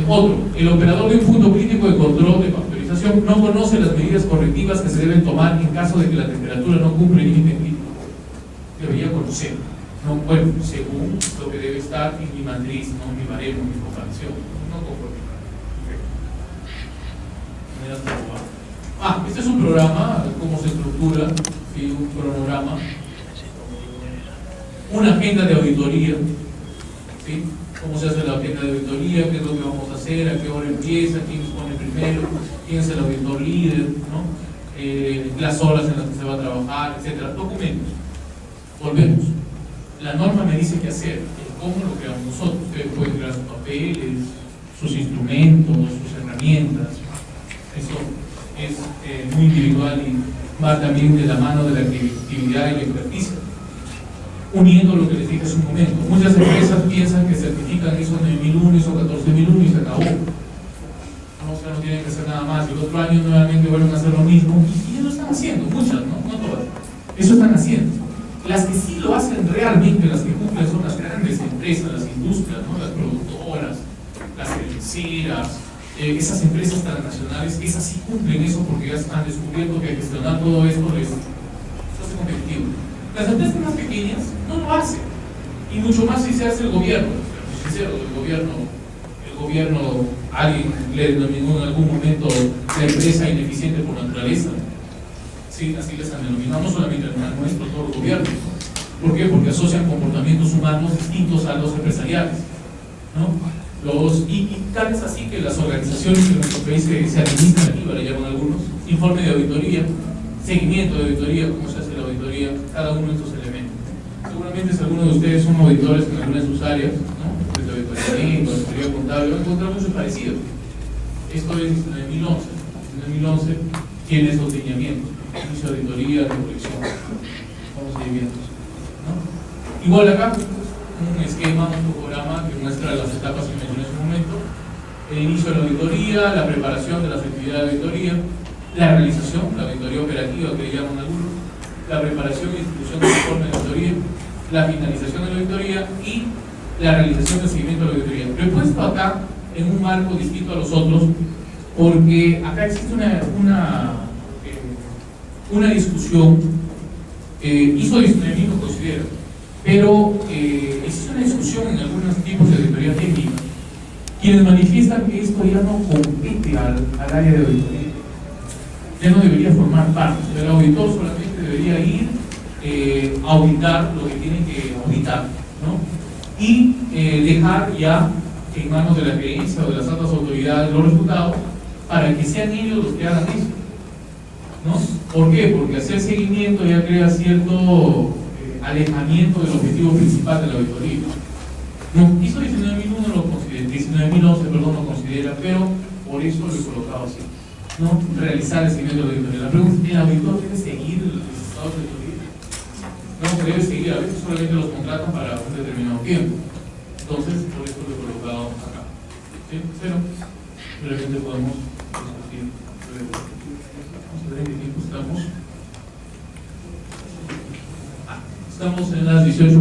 Otro, el operador de un punto crítico de control de pasteurización no conoce las medidas correctivas que se deben tomar en caso de que la temperatura no cumple el límite crítico. Debería conocer, no, bueno, según lo que debe estar en mi matriz, no en mi baremo, en mi comparación, no conforme. Este es un programa, cómo se estructura, ¿sí? Un cronograma, una agenda de auditoría, ¿sí? Cómo se hace la agenda de auditoría, qué es lo que vamos a hacer, a qué hora empieza, quién pone primero, quién es el auditor líder, ¿no? Las horas en las que se va a trabajar, etcétera. Documentos. Volvemos. La norma me dice qué hacer, cómo lo creamos nosotros. Ustedes pueden crear sus papeles, sus instrumentos, sus herramientas. Eso es muy individual y va también de la mano de la creatividad y la experticia. Uniendo lo que les dije hace un momento, muchas empresas piensan que certifican ISO 9001, ISO 14001 y se acabó. O sea, no tienen que hacer nada más, y el otro año nuevamente vuelven a hacer lo mismo, y ya lo están haciendo, muchas, ¿no? No todas. Eso están haciendo. Las que sí lo hacen realmente, las que cumplen, son las grandes empresas, las industrias, ¿no? Las productoras, las cerveceras, esas empresas transnacionales, esas sí cumplen eso porque ya han descubierto que gestionar todo esto les hace competitivo. Las empresas más pequeñas no lo hacen, y mucho más si se hace el gobierno. Sincero, el gobierno, alguien le denominó en algún momento la empresa ineficiente por naturaleza. Sí, así les han denominado, no solamente el nuestro, todos los gobiernos. ¿Por qué? Porque asocian comportamientos humanos distintos a los empresariales, ¿no? Y tal es así que las organizaciones que en nuestro país se administran aquí, le llaman algunos, informe de auditoría, seguimiento de auditoría, cómo se hace la auditoría, cada uno de estos elementos. Seguramente si algunos de ustedes son auditores en alguna de sus áreas, ¿no? Desde auditoría, auditoría contable, van a encontrar mucho parecido. Esto es en el 2011. En el 2011 tiene esos lineamientos, inicio de auditoría, de colección, vamos a ir viendo, ¿no? Igual acá, un esquema, un programa que muestra las etapas que mencioné en su momento: el inicio de la auditoría, la preparación de las actividades de auditoría, la realización, la auditoría operativa que le llaman algunos, la preparación y distribución del informe de auditoría, la finalización de la auditoría y la realización del seguimiento de la auditoría. Lo he puesto acá en un marco distinto a los otros porque acá existe una discusión, ISO 19000 lo considera, pero existe una discusión en algunos tipos de auditoría técnica, quienes manifiestan que esto ya no compete al área de auditoría, ya no debería formar parte. El auditor solamente debería ir a auditar lo que tiene que auditar, ¿no? Y dejar ya en manos de la gerencia o de las altas autoridades los resultados para que sean ellos los que hagan eso, ¿no? ¿Por qué? Porque hacer seguimiento ya crea cierto alejamiento del objetivo principal de la auditoría. No, ISO 19001 lo considera, 19011, perdón, lo considera, pero por eso lo he colocado así, ¿no? Realizar el seguimiento de la auditoría. La pregunta es: ¿el auditor debe seguir los estados de auditoría? No, se debe seguir, a veces solamente los contratan para un determinado tiempo. Entonces, por eso lo he colocado acá. ¿Sí? Pero, realmente podemos discutir. Vamos a ver en qué tiempo estamos. Estamos en las 18.